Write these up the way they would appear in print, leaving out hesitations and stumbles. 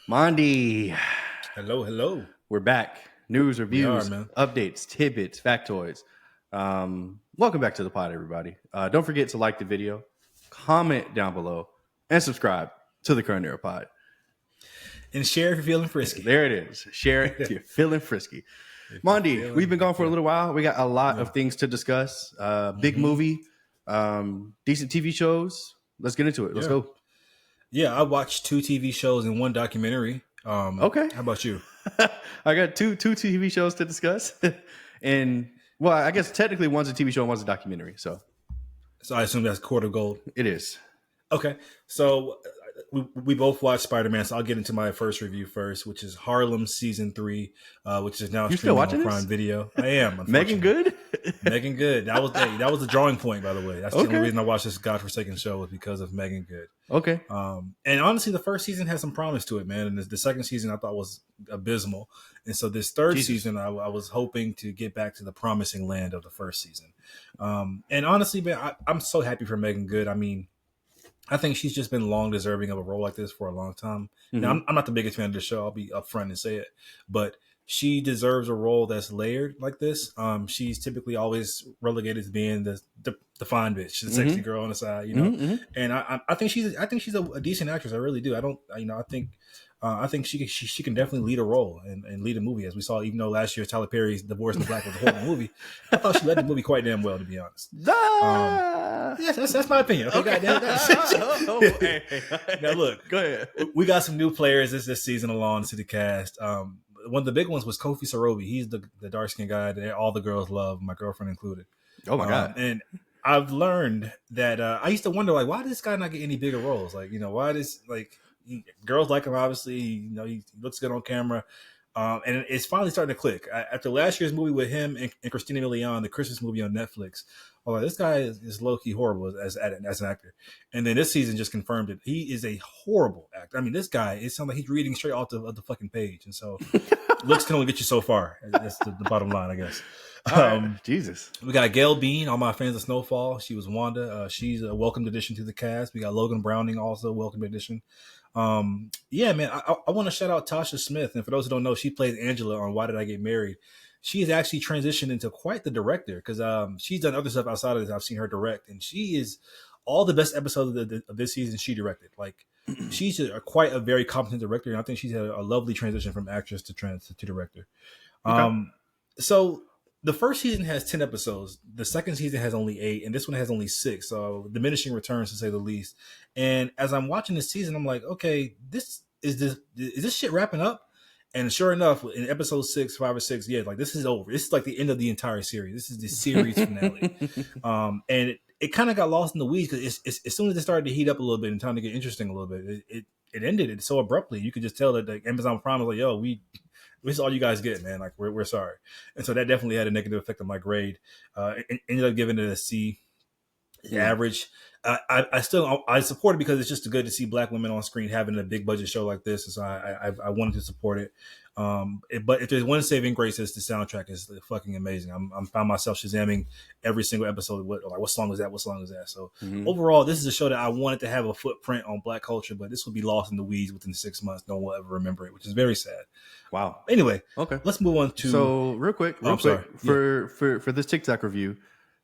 Mondy, Hello, hello. we're back. News, We are, reviews, man. updates, tidbits, factoids. Welcome back to the pod, everybody. Don't forget to like the video, comment down below, and subscribe to the Current Era Pod. And share if you're feeling frisky. There it is. Share it if you're feeling frisky. Monday, we've been gone for a little while. We got a lot of things to discuss. Big movie, decent TV shows. Let's get into it. Let's go. Yeah, I watched 2 TV shows and 1 documentary. Okay. How about you? I got two TV shows to discuss. And, well, I guess technically one's a TV show and one's a documentary. So So I assume that's Quarter Gold. it is. Okay. So we both watched Spider-Man, so I'll get into my first review first, which is Harlem Season 3, which is now You're still streaming watching on this? Prime Video. I am. Megan Good? Megan Good. That was the drawing point, by the way. That's the Okay. only reason I watched this godforsaken show was because of Megan Good. Okay. And honestly, the first season had some promise to it, man. And the second season I thought was abysmal. And so this third season, I was hoping to get back to the promising land of the first season. And honestly, man, I'm so happy for Megan Good. I mean, I think she's just been long deserving of a role like this for a long time. Mhm. Now, I'm not the biggest fan of the show. I'll be upfront and say it. But she deserves a role that's layered like this. She's typically always relegated to being the fine bitch, the sexy girl on the side, you know. Mhm. And I think she's a decent actress. I really do. I think she can definitely lead a role and lead a movie, as we saw. Even though last year Tyler Perry's Divorce in the Black was a horrible movie, I thought she led the movie quite damn well, to be honest. Yes, that's my opinion. Okay, Okay. Now look, Go ahead. we got some new players this season along to the cast. One of the big ones was Kofi Sorobi. He's the dark skinned guy that all the girls love, my girlfriend included. Oh my God. And I've learned that I used to wonder, like, why did this guy not get any bigger roles? Like, why does girls like him? Obviously, he looks good on camera. And it's finally starting to click. After last year's movie with him and Christina Milian, the Christmas movie on Netflix, this guy is low-key horrible as an actor. And then this season just confirmed it. He is a horrible actor. I mean, this guy, it sounds like he's reading straight off the fucking page. And so looks can only get you so far. That's the bottom line, I guess. Jesus. We got Gail Bean, all my fans of Snowfall. She was Wanda. She's a welcomed addition to the cast. We got Logan Browning, also a welcome addition. Yeah, man, I want to shout out Tasha Smith. And for those who don't know, she plays Angela on Why Did I Get Married? She has actually transitioned into quite the director because she's done other stuff outside of this. I've seen her direct, and she is all the best episodes of this season she directed. Like, she's quite a very competent director, and I think she's had a lovely transition from actress to director. Okay. So the first season has 10 episodes. The second season has only 8, and this one has only 6. So diminishing returns, to say the least. And as I'm watching this season, I'm like, okay, is this shit wrapping up? And sure enough, in episode 6, 5 or 6, yeah, like, this is over. This is like the end of the entire series. This is the series finale. And it kind of got lost in the weeds because as soon as it started to heat up a little bit and time to get interesting a little bit, it ended it so abruptly. You could just tell that like, Amazon Prime was like, yo, this is all you guys get, man. Like, we're sorry. And so that definitely had a negative effect on my grade. Ended up giving it a C, average. I still support it because it's just good to see Black women on screen having a big budget show like this. And so I wanted to support it. But if there's one saving grace, it's the soundtrack is fucking amazing. I'm found myself Shazamming every single episode. What song is that? What song is that? So overall, this is a show that I wanted to have a footprint on Black culture, but this will be lost in the weeds within 6 months. No one will ever remember it, which is very sad. Wow. Anyway, okay, let's move on to. So real quick, for this TikTok review,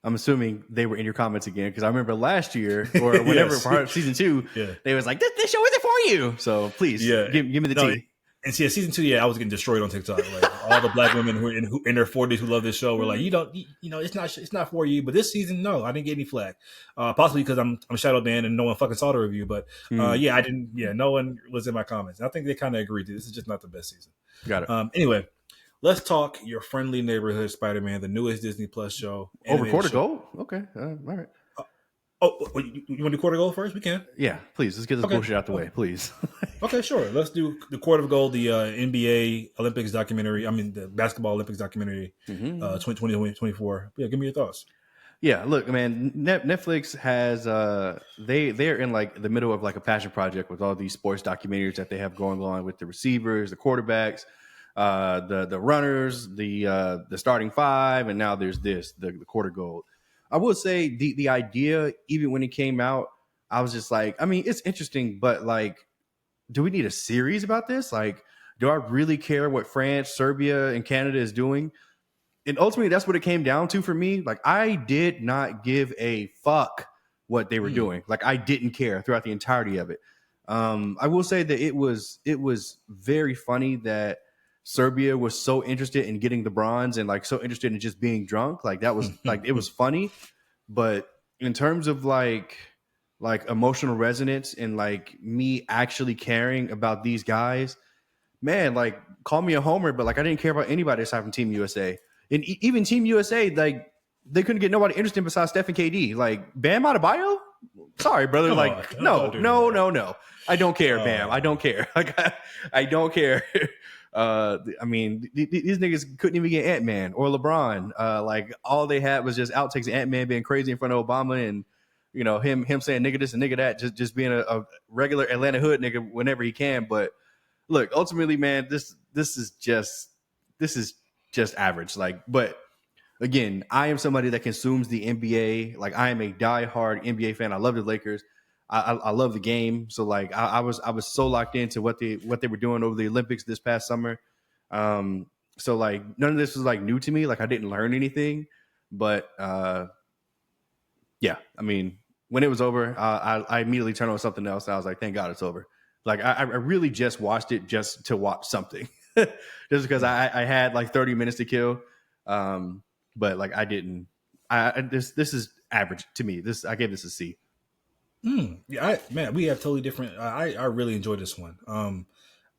I'm assuming they were in your comments again because I remember last year or whenever for season 2, they was like, this show isn't for you. So please, give me the tea. And see, season 2, I was getting destroyed on TikTok. Like, all the Black women who in their 40s who love this show were like, it's not for you. But this season, no, I didn't get any flack. Possibly because I'm shadow banned and no one fucking saw the review. But I didn't. Yeah, no one was in my comments. I think they kind of agreed to this is just not the best season. Got it. Anyway, let's talk your friendly neighborhood Spider-Man, the newest Disney Plus show. Over Quarter Gold? Okay. All right. You want to do Quarter Gold first? We can. Yeah, please. Let's get this bullshit out the way, please. Okay, sure. Let's do the Quarter of Gold, the NBA Olympics documentary. I mean, the basketball Olympics documentary, 2024. Yeah, give me your thoughts. Yeah, look, man. Netflix has they're in like the middle of like a passion project with all these sports documentaries that they have going on with the receivers, the quarterbacks, the runners, the starting 5, and now there's the Quarter Gold. I will say the idea, even when it came out, I was just like, I mean, it's interesting, but like, do we need a series about this? Like, do I really care what France, Serbia, and Canada is doing? And ultimately, that's what it came down to for me. Like, I did not give a fuck what they were doing. Like, I didn't care throughout the entirety of it. I will say that it was very funny that Serbia was so interested in getting the bronze and like so interested in just being drunk. Like, that was like, it was funny. But in terms of like emotional resonance and like me actually caring about these guys, man, like, call me a homer, but like, I didn't care about anybody aside from Team USA. And even Team USA, like, they couldn't get nobody interesting besides Steph and KD. Like, Bam Adebayo? Sorry, brother. Come like, on. no. I don't care, Bam. I don't care. Like, I don't care. I mean, these niggas couldn't even get Ant-Man or LeBron. Like, all they had was just outtakes of Ant-Man being crazy in front of Obama and, you know, him saying nigga this and nigga that, just being a regular Atlanta hood nigga whenever he can. But look, ultimately, man, this is just average. Like, but again, I am somebody that consumes the NBA. Like, I am a diehard NBA fan. I love the Lakers. I love the game. So like, I was so locked into what they were doing over the Olympics this past summer. So like, none of this was like new to me. Like, I didn't learn anything, but yeah, I mean, when it was over, I immediately turned on something else. And I was like, thank God it's over. Like, I really just watched it just to watch something, just because I had like 30 minutes to kill. But like, I didn't. This is average to me. I gave this a C. Yeah, man, we have totally different. I really enjoyed this one.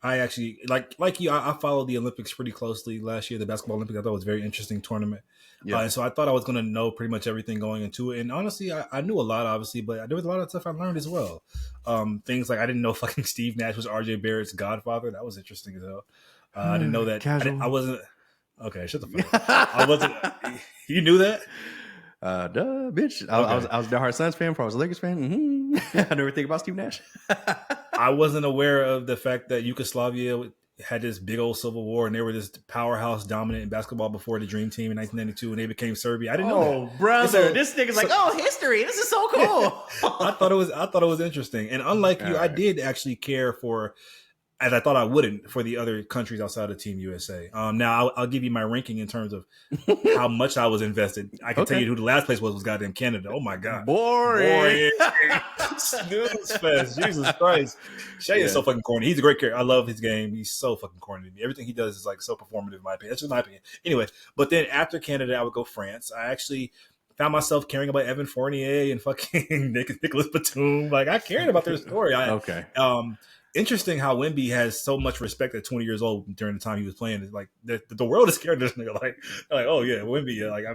I actually like you. I followed the Olympics pretty closely last year. The basketball Olympics, I thought it was a very interesting tournament. Yeah. And so I thought I was going to know pretty much everything going into it. And honestly, I knew a lot, obviously, but there was a lot of stuff I learned as well. Things like I didn't know fucking Steve Nash was RJ Barrett's godfather. That was interesting as hell. I didn't know that. I wasn't. Okay, shut the fuck up. I wasn't. You knew that? Duh, bitch. I was a diehard Suns fan before I was a Lakers fan. Mm-hmm. I never think about Steve Nash. I wasn't aware of the fact that Yugoslavia had this big old civil war and they were this powerhouse dominant in basketball before the Dream Team in 1992 and they became Serbia. I didn't know that. Oh, brother. So, this nigga's like, history. This is so cool. I thought it was interesting. And unlike you, I did actually care for, as I thought I wouldn't, for the other countries outside of Team USA. Now, I'll give you my ranking in terms of how much I was invested. I can tell you who the last place was goddamn Canada. Oh, my God. Boring. Snooze fest. Jesus Christ. Shea is so fucking corny. He's a great character. I love his game. He's so fucking corny to me. Everything he does is like so performative, in my opinion. That's just my opinion. Anyway, but then after Canada, I would go France. I actually found myself caring about Evan Fournier and fucking Nicholas Batum. Like, I cared about their story. Interesting how Wemby has so much respect at 20 years old during the time he was playing. It's like the world is scared of this nigga. Like, oh yeah, Wemby. Like,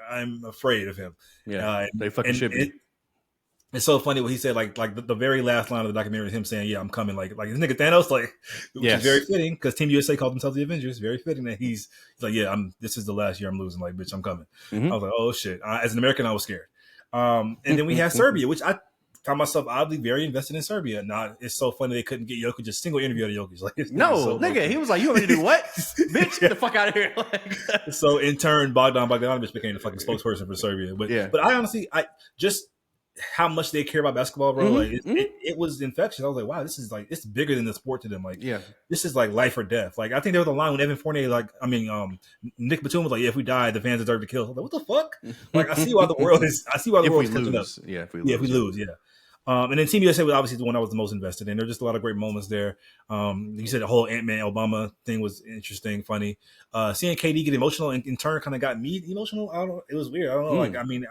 I'm afraid of him. Yeah, they fucking should be. It's so funny what he said. Like the very last line of the documentary is him saying, "Yeah, I'm coming." Like this nigga Thanos. Like, which is very fitting because Team USA called themselves the Avengers. Very fitting that he's like, "Yeah, this is the last year I'm losing." Like, bitch, I'm coming. Mm-hmm. I was like, "Oh shit!" As an American, I was scared. And then we had Serbia, which I found myself oddly very invested in Serbia. Now, it's so funny they couldn't get Jokic, just single interview of Jokic. Like, no, so nigga, he was like, "You want me to do what? Bitch, get the fuck out of here!" Like, so in turn, Bogdan Bogdanovic became the fucking spokesperson for Serbia. But I honestly, just how much they care about basketball, bro. Mm-hmm. Like it was infectious. I was like, wow, this is like, it's bigger than the sport to them. Like, this is like life or death. Like, I think there was a line when Evan Fournier, Nick Batum was like, if we die, the fans deserve to kill. I was like, what the fuck? Like, I see why the world is catching up. Yeah, if we lose. And then Team USA was obviously the one I was the most invested in. There were just a lot of great moments there. You said the whole Ant-Man Obama thing was interesting, funny. Seeing KD get emotional in turn kind of got me emotional. I don't know. It was weird. I don't know. Like, I mean,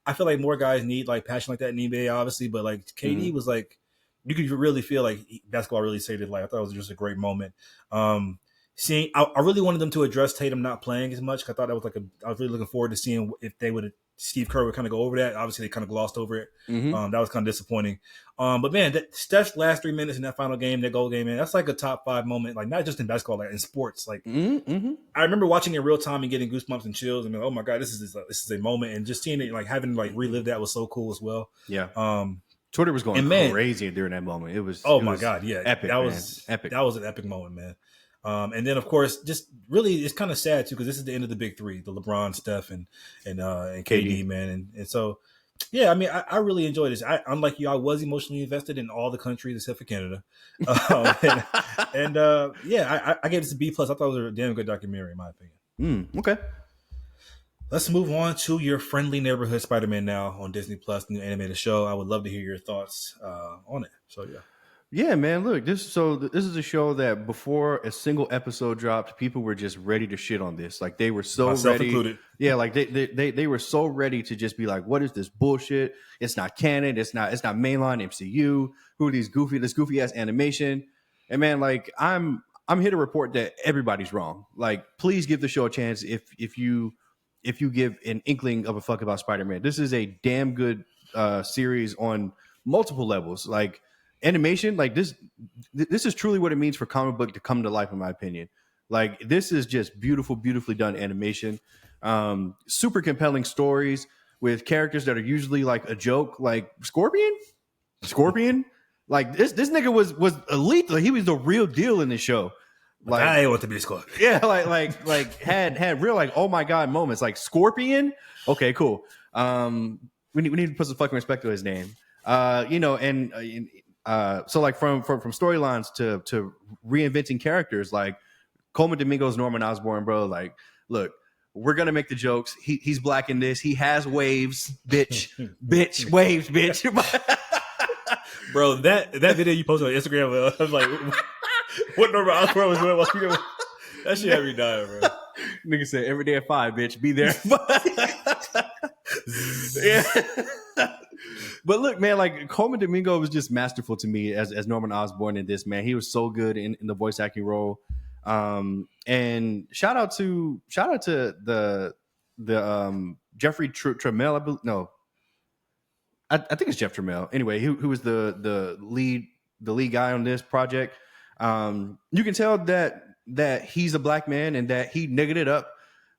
I feel like more guys need like passion like that in the NBA, obviously, but like KD was like, you could really feel like basketball really saved his life. I thought it was just a great moment. I really wanted them to address Tatum not playing as much. I thought that was I was really looking forward to seeing if Steve Kerr would kind of go over that. Obviously, they kind of glossed over it. Mm-hmm. That was kind of disappointing. But man, Steph's last 3 minutes in that final game, that goal game, man, that's like a top 5 moment. Like, not just in basketball, like in sports. Like, I remember watching it in real time and getting goosebumps and chills. And oh my god, this is a moment. And just seeing it, like having like relived that was so cool as well. Yeah. Twitter was going crazy during that moment. It was. Oh my god, yeah, epic. That was epic. That was an epic moment, man. And then of course, just really, it's kind of sad too because this is the end of the big three: the LeBron, Steph, and KD, man. And so Yeah, I mean, I really enjoyed this. Unlike you, I was emotionally invested in all the countries except for Canada. Yeah, I gave this a B plus. I thought it was a damn good documentary, in my opinion. Okay. Let's move on to your friendly neighborhood Spider-Man now on Disney Plus, new animated show. I would love to hear your thoughts on it. So yeah. Yeah, man. Look, this is a show that before a single episode dropped, people were just ready to shit on this. Like they were so Myself ready. included. Yeah, like they were so ready to just be like, "What is this bullshit? It's not canon. It's not mainline MCU. Who are these goofy ass animation?" And man, like I'm here to report that everybody's wrong. Like, please give the show a chance if you give an inkling of a fuck about Spider-Man. This is a damn good series on multiple levels. Like animation, like this is truly what it means for comic book to come to life, in my opinion. Like this is just beautifully done animation. Super compelling stories with characters that are usually like a joke, like Scorpion. Like this nigga was elite. Like he was the real deal in this show. Like, I want to be a Scorpion. Yeah, like had real like oh my god moments. Like Scorpion. Okay, cool. We need to put some fucking respect to his name. So like from storylines to reinventing characters, like Coleman Domingo's Norman Osborn, bro. Like, look, we're gonna make the jokes. He's black in this. He has waves, bitch, waves, bitch. Bro, that video you posted on Instagram, I was like, what Norman Osborn was doing while speaking? That shit had me dying, bro. Nigga said every day at 5, bitch. Be there. Yeah. But look, man, like Coleman Domingo was just masterful to me as Norman Osborn in this, man. He was so good in the voice acting role. And shout out to the Jeffrey Tramiel. I think it's Jeff Tramiel. Anyway, who was the lead guy on this project. You can tell that he's a black man and that he niggered it up.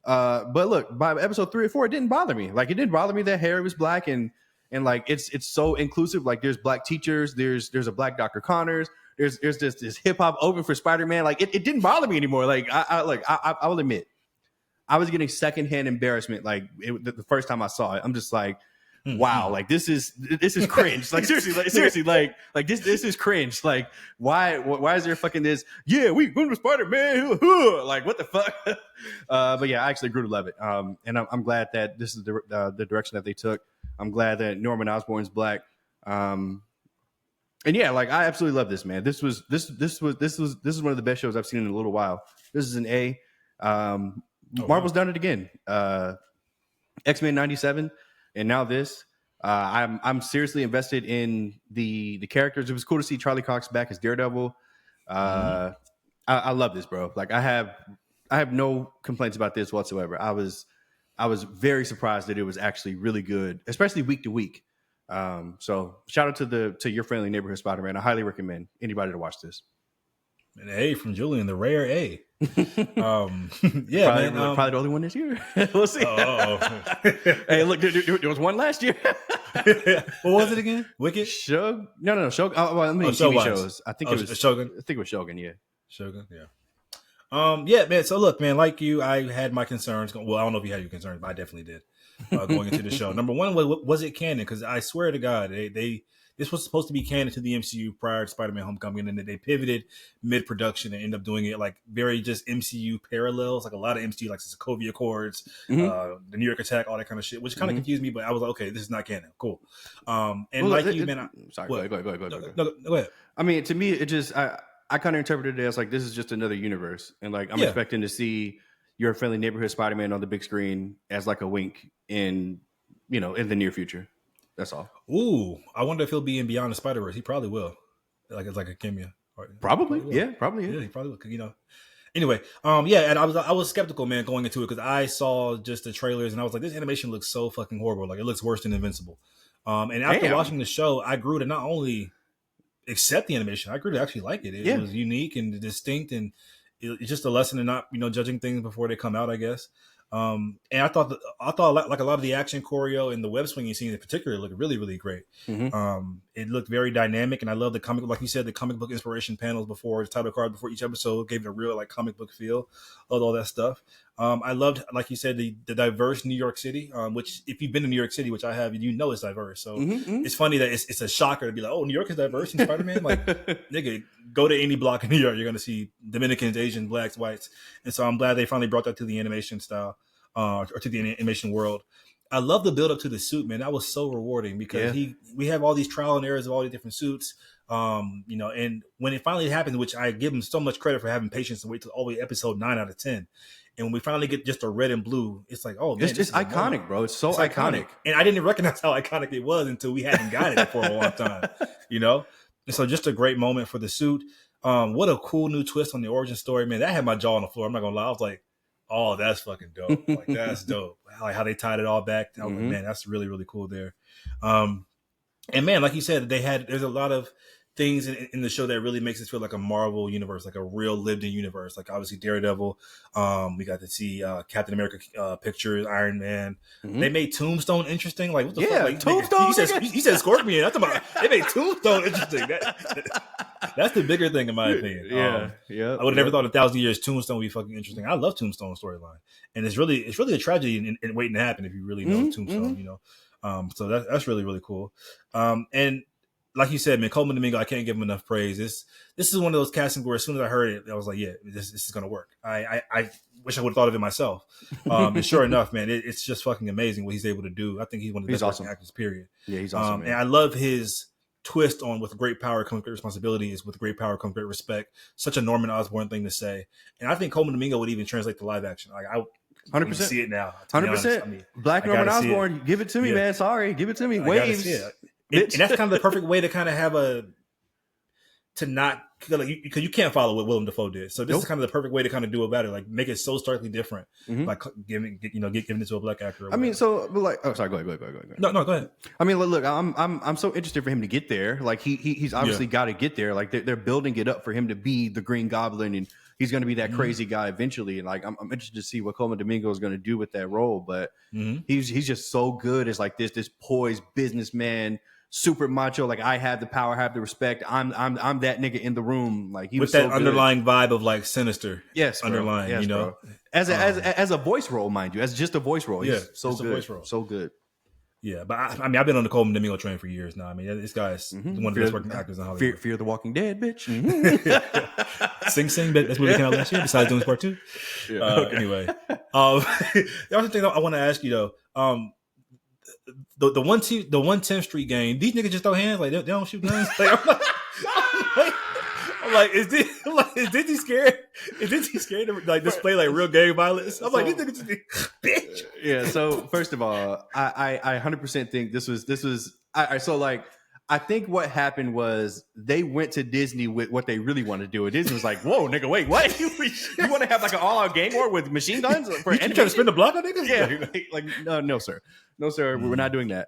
But look, by episode 3 or 4, it didn't bother me. Like it didn't bother me that Harry was black and like it's so inclusive. Like there's black teachers, there's a black Dr. Connors, there's this hip hop open for Spider-Man. Like it didn't bother me anymore. Like I will admit, I was getting secondhand embarrassment. Like the first time I saw it, I'm just like, wow, like this is cringe. Like seriously, like this is cringe. Like why is there fucking this? Yeah, we going to Spider-Man. Like what the fuck? But yeah, I actually grew to love it. And I'm glad that this is the direction that they took. I'm glad that Norman Osborn's black. And yeah, like I absolutely love this, man. This is one of the best shows I've seen in a little while. This is an A. Marvel's done it again. X-Men 97. And now this, I'm seriously invested in the characters. It was cool to see Charlie Cox back as Daredevil. I love this, bro. Like I have no complaints about this whatsoever. I was very surprised that it was actually really good, especially week to week. So shout out to your friendly neighborhood Spider-Man. I highly recommend anybody to watch this. An A from Julien, the rare A. Yeah, probably the only one this year. We'll see. Hey, look, there was one last year. What was it again? Wicked? Shogun? No, Shogun. TV shows. I think it was Shogun. I think it was Shogun. Yeah, Shogun. Yeah. Yeah, man. So look, man, like you, I had my concerns. Well, I don't know if you had your concerns, but I definitely did going into the show. Number one, was it canon? Because I swear to God, this was supposed to be canon to the MCU prior to Spider-Man Homecoming, and then they pivoted mid-production and ended up doing it like very just MCU parallels, like a lot of MCU, like the Sokovia Accords, the New York Attack, all that kind of shit, which kind of confused me, but I was like, okay, this is not canon. Cool. And well, like you, man. Sorry, go ahead. No, go ahead. I mean, to me, it just, I kind of interpreted it as like, this is just another universe. And like, I'm expecting to see your friendly neighborhood Spider-Man on the big screen as like a wink in the near future. That's all. Ooh, I wonder if he'll be in Beyond the Spider-Verse. He probably will. Like it's like a cameo. Probably. Yeah, he probably will. Anyway, and I was skeptical, man, going into it because I saw just the trailers and I was like, this animation looks so fucking horrible. Like it looks worse than Invincible. And after watching the show, I grew to not only accept the animation, I grew to actually like it. It was unique and distinct, and it's just a lesson in not judging things before they come out, I guess. And I thought like a lot of the action choreo and the web swinging scene in particular looked really, really great. It looked very dynamic, and I love the comic, like you said, the comic book inspiration panels before the title card before each episode gave it a real like comic book feel. Loved all that stuff. I loved, like you said, the diverse New York City, which if you've been to New York City, which I have, you know it's diverse. So it's funny that it's a shocker to be like, oh, New York is diverse in Spider-Man. Like, nigga, go to any block in New York, you're going to see Dominicans, Asians, blacks, whites. And so I'm glad they finally brought that to the animation style or to the animation world. I love the build up to the suit, man. That was so rewarding because we have all these trial and errors of all the different suits. And when it finally happened, which I give him so much credit for having patience to wait till all the way episode 9 out of 10. And when we finally get just a red and blue, it's like, oh, man, it's just iconic, bro. It's so iconic. And I didn't recognize how iconic it was until we hadn't got it for a long time, And so just a great moment for the suit. What a cool new twist on the origin story, man. That had my jaw on the floor. I'm not gonna lie. I was like, oh, that's fucking dope. Like, that's dope. Like how they tied it all back. I was like, man, that's really, really cool there. And man, like you said, there's a lot of things in the show that really makes it feel like a Marvel universe, like a real lived-in universe. Like obviously Daredevil, we got to see Captain America pictures, Iron Man. They made Tombstone interesting. Like what the fuck? Like, Tombstone. You said Scorpion. That's about they made Tombstone interesting. That's the bigger thing in my opinion. Yeah. I would have never thought in 1,000 years Tombstone would be fucking interesting. I love Tombstone storyline, and it's really a tragedy in waiting to happen if you really know Tombstone. So that's really, really cool. And like you said, man, Coleman Domingo, I can't give him enough praise. This is one of those castings where as soon as I heard it, I was like, yeah, this is going to work. I wish I would have thought of it myself. And sure enough, man, it's just fucking amazing what he's able to do. I think he's one of the best working actors, period. Yeah, he's awesome. And I love his twist on with great power comes great responsibilities, with great power comes great respect. Such a Norman Osborn thing to say. And I think Coleman Domingo would even translate to live action. Like I 100% see it now. 100%. Black Norman Osborn, give it to me, man. Sorry, give it to me. Waves. And that's kind of the perfect way to kind of have because you can't follow what Willem Dafoe did. So this is kind of the perfect way to kind of do it better, like make it so starkly different, like giving it to a black actor. I mean, so like, oh, sorry, go ahead. No, go ahead. I mean, look, I'm so interested for him to get there. Like he's obviously got to get there. Like they're building it up for him to be the Green Goblin, and he's going to be that crazy guy eventually. And like I'm interested to see what Coleman Domingo is going to do with that role. But he's just so good as like this poised businessman. Super macho, like I have the power, I have the respect. I'm that nigga in the room. Like he with was that so underlying vibe of like sinister. Yes, bro. Underlying, yes, bro. As a voice role, mind you, as just a voice role. He's so good, voice role. So good. Yeah, but I mean, I've been on the Coleman Domingo train for years now. I mean, this guy's one of the best working actors in Hollywood. Fear the Walking Dead, bitch. Sing, that's movie came out last year. Besides doing part 2. Anyway, the other thing I want to ask you though. The 110th Street game, these niggas just throw hands like they don't shoot guns. Like, I'm like, is Disney scared? Is Disney scared to like display like real gang violence? I'm like, these niggas just bitch. Yeah. So first of all, I 100% think this was. So like, I think what happened was they went to Disney with what they really wanted to do. And Disney was like, whoa, nigga, wait, what? You want to have like an all-out gang war with machine guns? You trying to spin the block on niggas? Yeah. No, sir. No, sir. We're not doing that.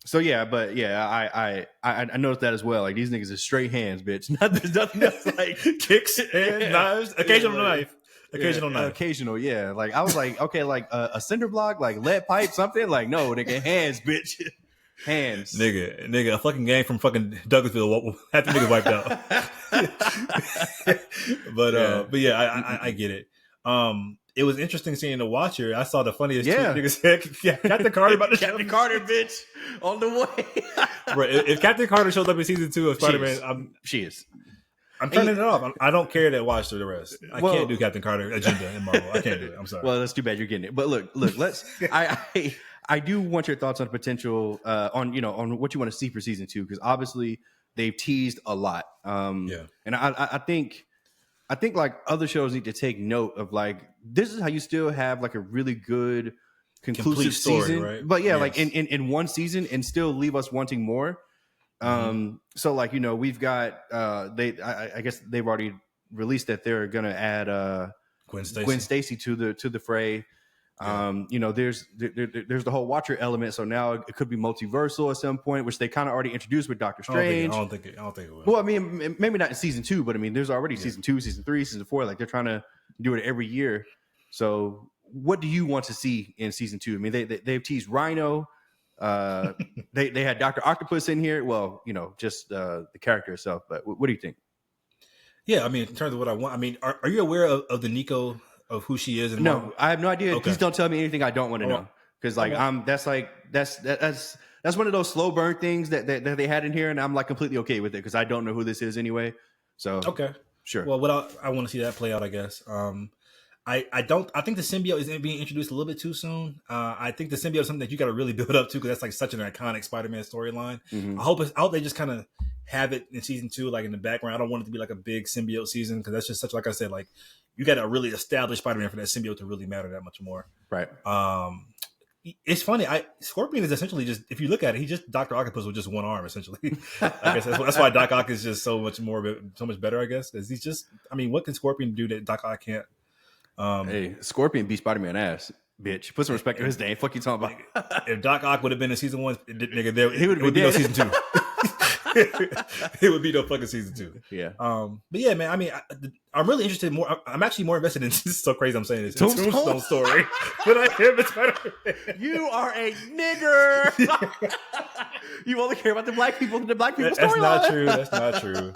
So yeah, but yeah, I noticed that as well. Like these niggas are straight hands, bitch. There's nothing else like kicks and knives, occasional knife. Occasional, yeah. Like I was like, okay, like a cinder block, like lead pipe, something. Like no, nigga, hands, bitch. Hands, nigga, a fucking gang from fucking Douglasville had the niggas wiped out. But yeah, I get it. It was interesting seeing the Watcher. I saw the funniest tweet. Niggas said, Captain Carter about to Captain Carter, bitch, on the way. Bro, if Captain Carter shows up in season 2 of Spider-Man, she is. I'm turning it off. I don't care that Watch through the rest. I can't do Captain Carter agenda in Marvel. I can't do it. I'm sorry. Well, that's too bad you're getting it. But look, let's. I do want your thoughts on potential on what you want to see for season 2, because obviously they've teased a lot. And I think like other shows need to take note of like this is how you still have like a really good conclusive story, season, right? But like in one season and still leave us wanting more. So like we've got I guess they've already released that they're gonna add Gwen Stacy to the fray. There's the whole Watcher element, so now it could be multiversal at some point, which they kind of already introduced with Doctor Strange. I don't think it will. Well, I mean, maybe not in season 2, but I mean, there's already season 2, season 3, season 4. Like they're trying to do it every year. So, what do you want to see in season 2? I mean, they've teased Rhino. They had Dr. Octopus in here. Well, just the character itself. But what do you think? Yeah, I mean, in terms of what I want, I mean, are you aware of the Nico of who she is? No, I have no idea. Okay. Please don't tell me anything I don't want to know. Because like that's one of those slow burn things that they had in here, and I'm like completely okay with it because I don't know who this is anyway. So okay, sure. Well, I want to see that play out, I guess. I think the symbiote is being introduced a little bit too soon. I think the symbiote is something that you got to really build up to because that's like such an iconic Spider-Man storyline. Mm-hmm. I hope they just kind of have it in season 2, like in the background. I don't want it to be like a big symbiote season because that's just such, like I said, like you got to really establish Spider-Man for that symbiote to really matter that much more. Right. It's funny. Scorpion is essentially just, if you look at it, he's just Dr. Octopus with just one arm, essentially. I guess that's why Doc Ock is just so much better, I guess. Because he's just, I mean, what can Scorpion do that Doc Ock can't? Hey, Scorpion beat Spider-Man ass, bitch. Put some respect on his name. Fuck you talking about? If Doc Ock would have been in season 1, nigga, he would be no season 2. It would be no fucking season 2. Yeah. But yeah, man. I mean, I'm really interested more. I'm actually more invested in. This is so crazy. I'm saying this Tombstone story, but I am in Spider-Man. You are a nigger. You only care about the black people. The black people. That's not true. That's not true.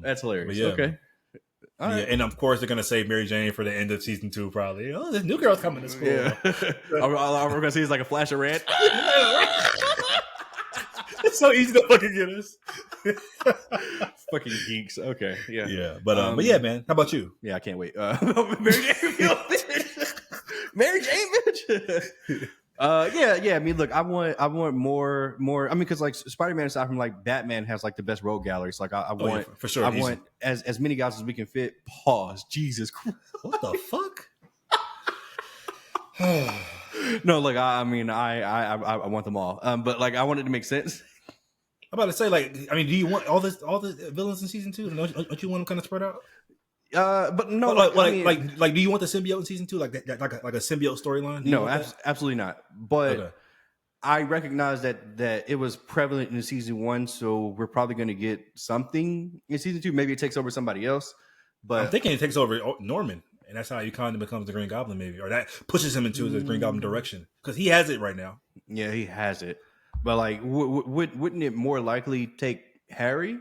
That's hilarious. Yeah, okay. Yeah, right. And of course they're gonna save Mary Jane for the end of season 2. Probably. Oh, this new girl's coming to school. Yeah. All we're gonna see is like a flash of red. It's so easy to fucking get us. Fucking geeks. Okay. Yeah. Yeah. But yeah, man. How about you? Yeah, I can't wait. Mary Jane, Mary Jane, bitch. Yeah. I mean, look, I want more. I mean, because like Spider-Man, aside from like Batman, has like the best rogue galleries. Like I want for sure. I want as many guys as we can fit. Pause. Jesus Christ. What the fuck? No, like I mean, I want them all. But like I want it to make sense. I'm about to say, like, I mean, do you want all the villains in season 2? Don't you want them kind of spread out? But no, like, do you want the symbiote in season 2, like that, like a symbiote storyline? No, absolutely not. But I recognize that it was prevalent in season 1, so we're probably going to get something in season 2. Maybe it takes over somebody else. But I'm thinking it takes over Norman, and that's how he kind of becomes the Green Goblin, maybe, or that pushes him into the Green Goblin direction because he has it right now. Yeah, he has it. But like, wouldn't it more likely take Harry,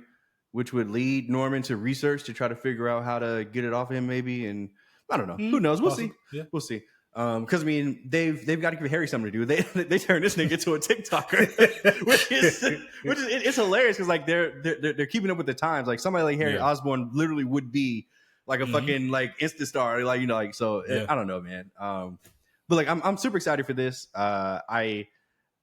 which would lead Norman to research to try to figure out how to get it off him, maybe? And I don't know. Who knows? We'll see. Yeah. We'll see. Because I mean, they've got to give Harry something to do. They turn this nigga into a TikToker, which is it's hilarious because like they're keeping up with the times. Like somebody like Harry Osborn literally would be like a fucking like Insta star, like like so. I don't know, man. But like I'm super excited for this.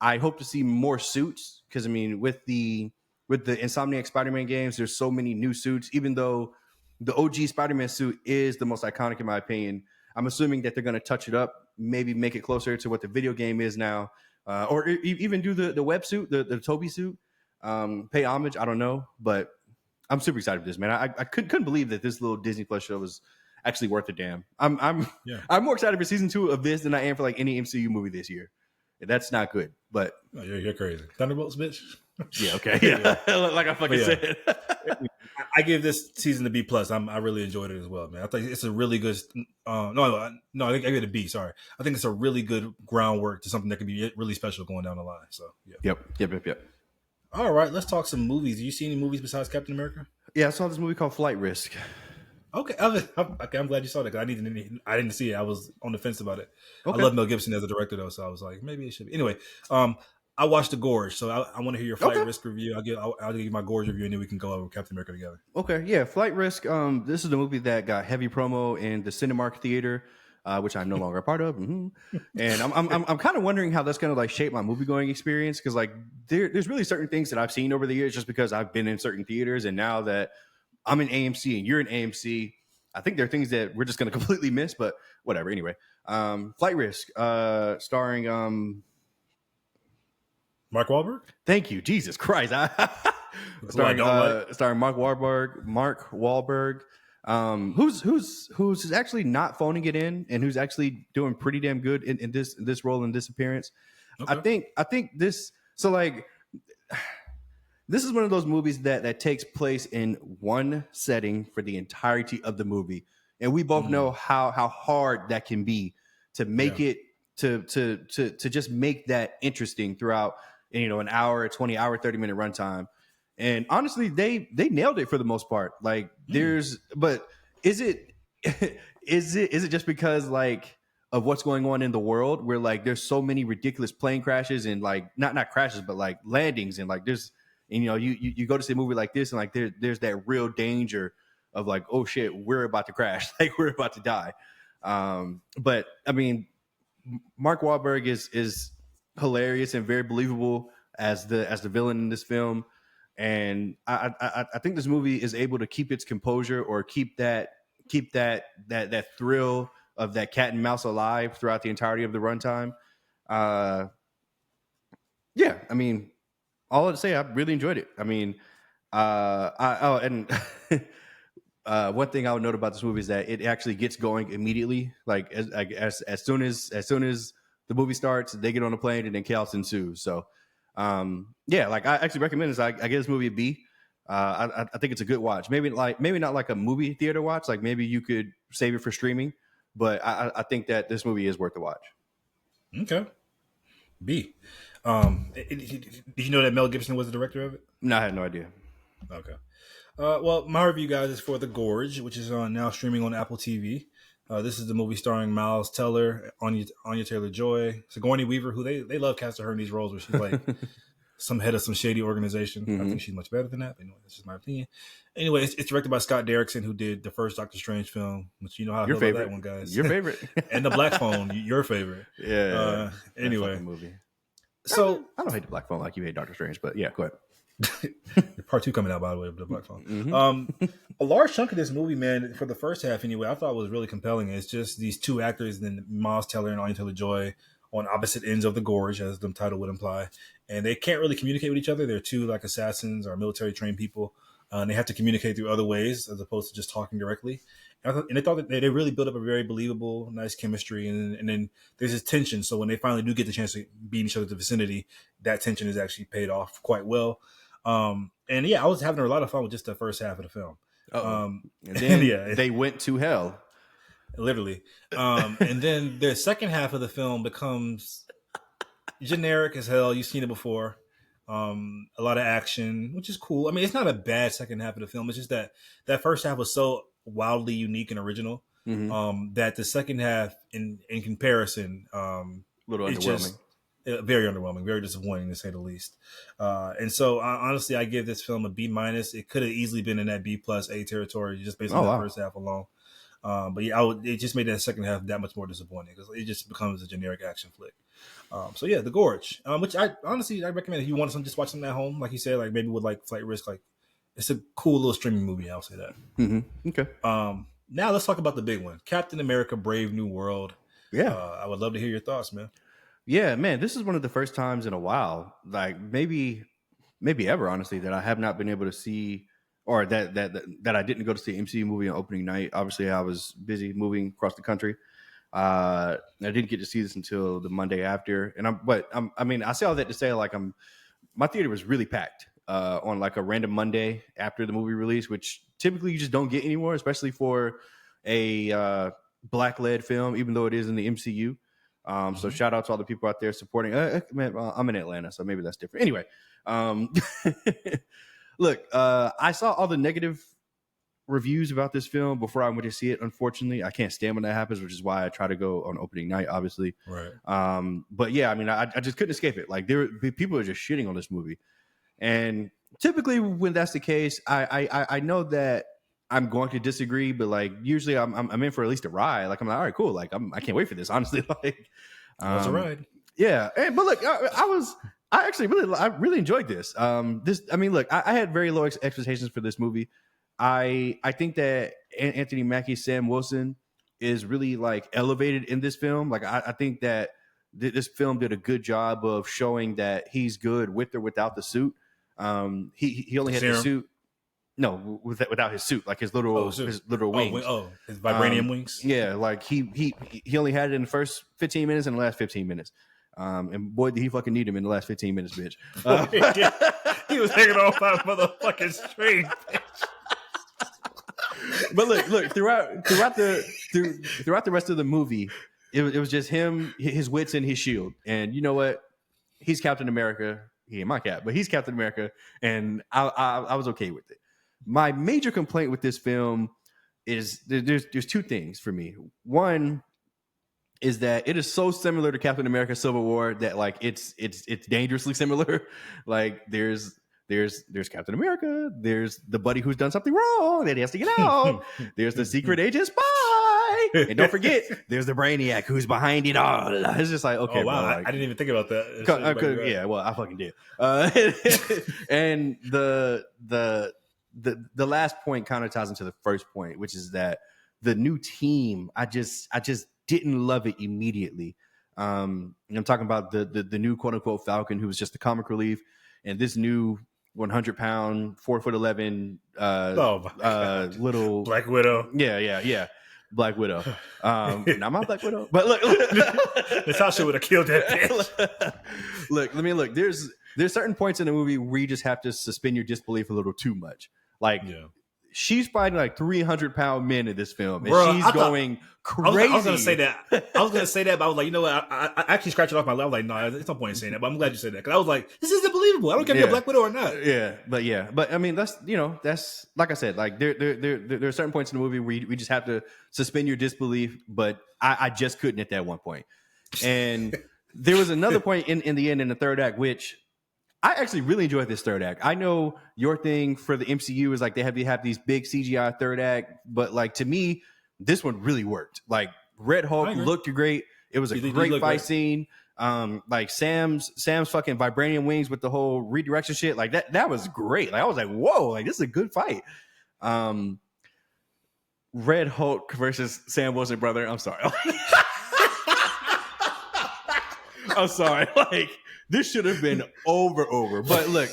I hope to see more suits because I mean with the Insomniac Spider-Man games, there's so many new suits. Even though the OG Spider-Man suit is the most iconic in my opinion, I'm assuming that they're going to touch it up, maybe make it closer to what the video game is now, or even do the web suit, the Toby suit. Pay homage. I don't know, but I'm super excited for this, man. I couldn't believe that this little Disney Plus show was actually worth a damn. I'm more excited for season 2 of this than I am for like any MCU movie this year. That's not good, but you're crazy. Thunderbolts, bitch. Yeah, okay. Yeah. Like I fucking said. I give this season a B+. I really enjoyed it as well, man. I think it's a really good. No, I think I gave it a B. Sorry, I think it's a really good groundwork to something that could be really special going down the line. So yeah. Yep. All right, let's talk some movies. Do you see any movies besides Captain America? Yeah, I saw this movie called Flight Risk. Okay, I'm glad you saw that because I didn't see it. I was on the fence about it. Okay. I love Mel Gibson as a director though, so I was like, maybe it should be. Anyway, I watched The Gorge, so I want to hear your Flight Risk review. I'll give you my Gorge review, and then we can go over Captain America together. Okay, yeah, Flight Risk. This is the movie that got heavy promo in the Cinemark Theater, which I'm no longer a part of. And I'm kind of wondering how that's going to like shape my movie going experience because like there's really certain things that I've seen over the years just because I've been in certain theaters, and now that I'm in AMC and you're in AMC, I think there are things that we're just going to completely miss, but whatever. Anyway, Flight Risk, starring Mark Wahlberg. Thank you, Jesus Christ. Starring Mark Wahlberg, who's actually not phoning it in and who's actually doing pretty damn good in this role and this appearance. Okay. I think this. So like, this is one of those movies that takes place in one setting for the entirety of the movie, and we both know how hard that can be to make it to just make that interesting throughout. An hour, 20 hour, 30-minute runtime. And honestly, they nailed it for the most part. Like but is it is it just because like of what's going on in the world where like there's so many ridiculous plane crashes and like not crashes but like landings and like there's and you go to see a movie like this and like there's that real danger of like, oh shit, we're about to crash, like we're about to die. But I mean, Mark Wahlberg is hilarious and very believable as the villain in this film, and I think this movie is able to keep its composure or keep that thrill of that cat and mouse alive throughout the entirety of the runtime. Yeah, I mean, all I'd say, I really enjoyed it. I mean, and one thing I would note about this movie is that it actually gets going immediately. Like as soon as the movie starts, they get on a plane and then chaos ensues. So, yeah, like I actually recommend this. I give this movie a B. I think it's a good watch. Maybe not like a movie theater watch. Like maybe you could save it for streaming. But I think that this movie is worth the watch. Okay. B. Did you know that Mel Gibson was the director of it? No, I had no idea. Okay. Well, my review, guys, is for The Gorge, which is now streaming on Apple TV. This is the movie starring Miles Teller, Anya Taylor-Joy, Sigourney Weaver, who they love casting her in these roles where she's like some head of some shady organization. Mm-hmm. I think she's much better than that. But anyway, that's just my opinion. Anyway, it's directed by Scott Derrickson, who did the first Doctor Strange film, which you know how I feel about that one, guys. Your favorite. And The Black Phone, your favorite. Yeah. Anyway. Movie. So I don't hate The Black Phone like you hate Doctor Strange, but yeah, go ahead. Part 2 coming out, by the way, of The Black Phone. Mm-hmm. A large chunk of this movie, man, for the first half anyway, I thought was really compelling. It's just these two actors, and then Miles Teller and Anya Taylor-Joy, on opposite ends of the gorge, as the title would imply. And they can't really communicate with each other. They're two like assassins or military trained people. And they have to communicate through other ways as opposed to just talking directly. And they thought that they really built up a very believable, nice chemistry. And then there's this tension. So when they finally do get the chance to be in each other's vicinity, that tension is actually paid off quite well. And yeah, I was having a lot of fun with just the first half of the film. And then yeah, they went to hell. Literally. And then the second half of the film becomes generic as hell. You've seen it before. A lot of action, which is cool. I mean, it's not a bad second half of the film. It's just that first half was so wildly unique and original that the second half, in comparison, a little underwhelming. Very underwhelming, very disappointing to say the least. And so, honestly, I give this film a B-. It could have easily been in that B+ A territory just based on the first half alone. But yeah, it just made that second half that much more disappointing because it just becomes a generic action flick. So yeah, The Gorge, which I recommend if you want to just watch something at home, like you said, like maybe with like flight risk, like it's a cool little streaming movie. I'll say that. Mm-hmm. Okay. Now let's talk about the big one, Captain America: Brave New World. Yeah, I would love to hear your thoughts, man. Yeah, man, this is one of the first times in a while, like maybe ever, honestly, that I have not been able to see, or that I didn't go to see an MCU movie on opening night. Obviously, I was busy moving across the country. I didn't get to see this until the Monday after, and I say all that to say, like, my theater was really packed on like a random Monday after the movie release, which typically you just don't get anymore, especially for a Black-led film, even though it is in the MCU. So shout out to all the people out there supporting. Man, I'm in Atlanta, so maybe that's different. Anyway, look, I saw all the negative reviews about this film before I went to see it. Unfortunately, I can't stand when that happens, which is why I try to go on opening night, obviously. Right. But yeah, I mean, I just couldn't escape it. Like people are just shitting on this movie, and typically when that's the case, I know that I'm going to disagree, but like usually I'm in for at least a ride. Like I'm like, all right, cool. Like I can't wait for this. Honestly, like that's a ride. Yeah, but look, I really enjoyed this. I mean, look, I had very low expectations for this movie. I think that Anthony Mackie, Sam Wilson is really like elevated in this film. Like I think that this film did a good job of showing that he's good with or without the suit. He only had the suit. No, without his suit, like his little wings. His vibranium wings. Yeah, like he only had it in the first 15 minutes and the last 15 minutes. And boy, did he fucking need him in the last 15 minutes, bitch. He was hanging off by a motherfucking string, bitch. But look, throughout the rest of the movie, it was just him, his wits, and his shield. And you know what? He's Captain America. He ain't my cap, but he's Captain America, and I was okay with it. My major complaint with this film is there's two things for me. One is that it is so similar to Captain America Civil War that like it's dangerously similar. Like there's Captain America, there's the buddy who's done something wrong that he has to get out. There's the secret agent spy, and don't forget, there's the Brainiac who's behind it all. It's just like, okay, oh, wow, bro, like, I didn't even think about that. yeah, well, I fucking did. And the last point kind of ties into the first point, which is that the new team, I just didn't love it immediately. I'm talking about the new quote unquote Falcon, who was just the comic relief, and this new 100-pound, 4'11" little Black Widow. Yeah. Black Widow. Not my Black Widow, but look, Natasha would have killed that bitch. Look. There's certain points in the movie where you just have to suspend your disbelief a little too much. Like, she's fighting like 300-pound men in this film, and she's going crazy. I was going to say that. But I was like, you know what? I actually scratched it off my lap. I was like, no, there's no point in saying that. But I'm glad you said that, because I was like, this isn't believable. I don't care if you're a Black Widow or not. But I mean, that's like I said, like there are certain points in the movie where we just have to suspend your disbelief. But I just couldn't at that one point. And there was another point in the end, in the third act, which I actually really enjoyed this third act. I know your thing for the MCU is like they have these big CGI third act, but like to me, this one really worked. Like Red Hulk looked great. It was a great fight scene. Like Sam's fucking vibranium wings with the whole redirection shit. Like that was great. Like I was like, whoa, like this is a good fight. Red Hulk versus Sam Wilson, brother. I'm sorry. I'm sorry. Like, this should have been over. But look,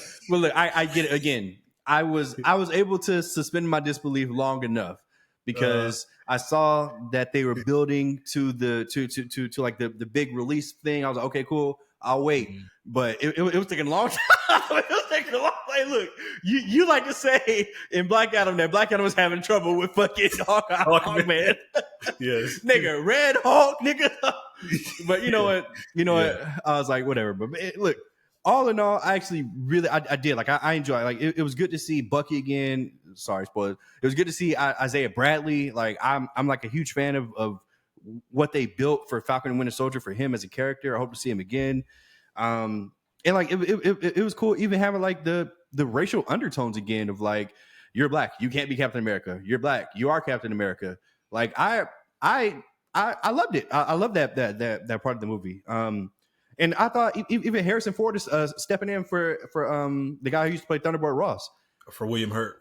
I get it again. I was able to suspend my disbelief long enough because I saw that they were building to like the big release thing. I was like, okay, cool, I'll wait. Mm-hmm. But it was taking a long time. It was taking a long time. Look, you like to say in Black Adam that Black Adam was having trouble with fucking Hawkman. Yes. Nigga, Red Hulk, nigga. But you know what? I was like, whatever. But look, all in all, I actually really, I did. Like, I enjoy it. Like, it was good to see Bucky again. Sorry, spoilers. It was good to see Isaiah Bradley. Like, I'm like a huge fan of what they built for Falcon and Winter Soldier for him as a character. I hope to see him again. And like, it was cool even having like the racial undertones again of like, you're Black, you can't be Captain America. You're Black, you are Captain America. Like, I loved it. I love that part of the movie. And I thought even Harrison Ford is stepping in for the guy who used to play Thunderbolt Ross, for William Hurt.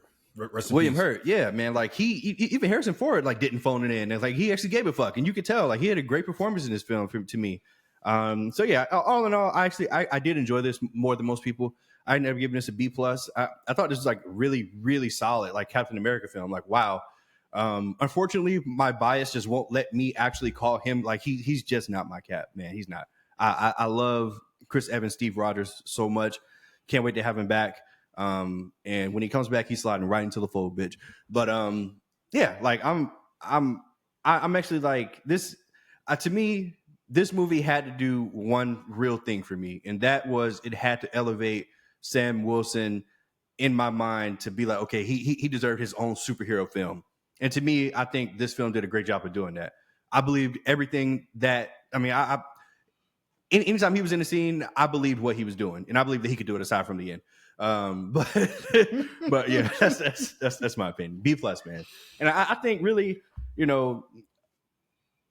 William Hurt, yeah, man. Like he even Harrison Ford like didn't phone it in. And like he actually gave a fuck, and you could tell like he had a great performance in this film to me. So yeah, all in all, I did enjoy this more than most people. I never given this a B+. I thought this was like really, really solid, like Captain America film. Like, wow. Unfortunately, my bias just won't let me actually call him like he's just not my Cap, man. He's not. I love Chris Evans, Steve Rogers so much. Can't wait to have him back. And when he comes back, he's sliding right into the fold, bitch. But yeah, like I'm actually like this. To me, this movie had to do one real thing for me, and that was it had to elevate Sam Wilson in my mind to be like, okay, he deserved his own superhero film. And to me, I think this film did a great job of doing that. I believed everything that, I mean, anytime he was in the scene, I believed what he was doing, and I believed that he could do it aside from the end. But yeah, that's my opinion. B+, man. And I think really,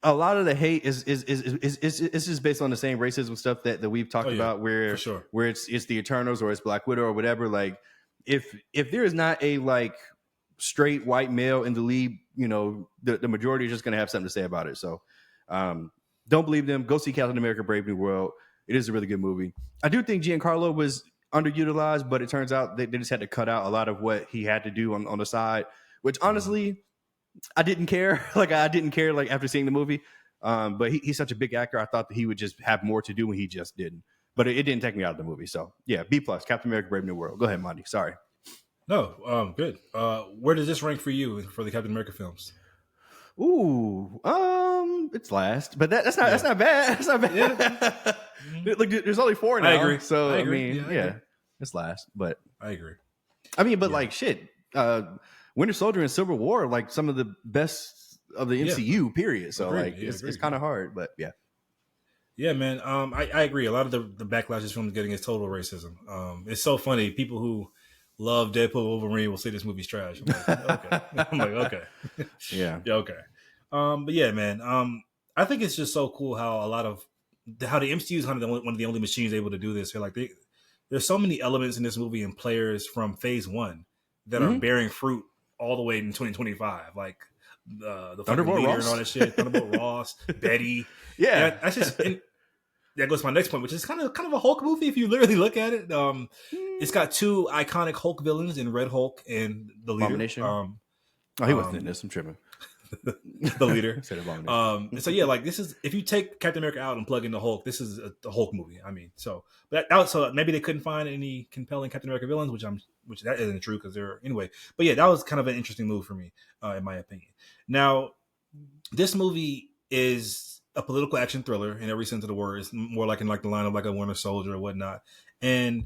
a lot of the hate is just based on the same racism stuff that we've talked about, where it's the Eternals or it's Black Widow or whatever. Like, if there is not a like straight white male in the lead, the majority is just going to have something to say about it. So don't believe them. Go see Captain America Brave New World. It is a really good movie. I do think Giancarlo was underutilized, but it turns out they just had to cut out a lot of what he had to do on the side, which honestly I didn't care. Like, I didn't care like after seeing the movie. But he's such a big actor. I thought that he would just have more to do, when he just didn't. But it didn't take me out of the movie. So yeah, B+, Captain America Brave New World. Go ahead, Monty. Sorry. No, good. Where does this rank for you for the Captain America films? Ooh, it's last, but that's not bad. That's not bad. Yeah. Look, there's only 4 now. I agree. So I agree. I mean, yeah, it's last, but I agree. I mean, but like shit. Winter Soldier and Civil War are like some of the best of the MCU. Period. So Agreed. like it's kind of hard, but yeah. Yeah, man. I agree. A lot of the backlash this film is getting is total racism. It's so funny. People who love Deadpool Wolverine will say this movie's trash. I'm like, okay. I'm like, okay. Yeah. Yeah, okay. But yeah, man. I think it's just so cool how how the MCU is kind of one of the only machines able to do this. They're like there's so many elements in this movie and players from Phase 1 that are bearing fruit all the way in 2025. Like the fucking leader Ross. And all that shit. Thunderbolt Ross, Betty. Yeah, and that's just. That goes to my next point, which is kind of a Hulk movie if you literally look at it. It's got two iconic Hulk villains in Red Hulk and the leader. Abomination. He wasn't in this. I'm tripping. The leader. So yeah, like this is if you take Captain America out and plug in the Hulk, this is a Hulk movie. I mean, so maybe they couldn't find any compelling Captain America villains, which that isn't true because they're anyway. But yeah, that was kind of an interesting move for me, in my opinion. Now, this movie is a political action thriller in every sense of the word. It's more like in like the line of like a Winter Soldier or whatnot. And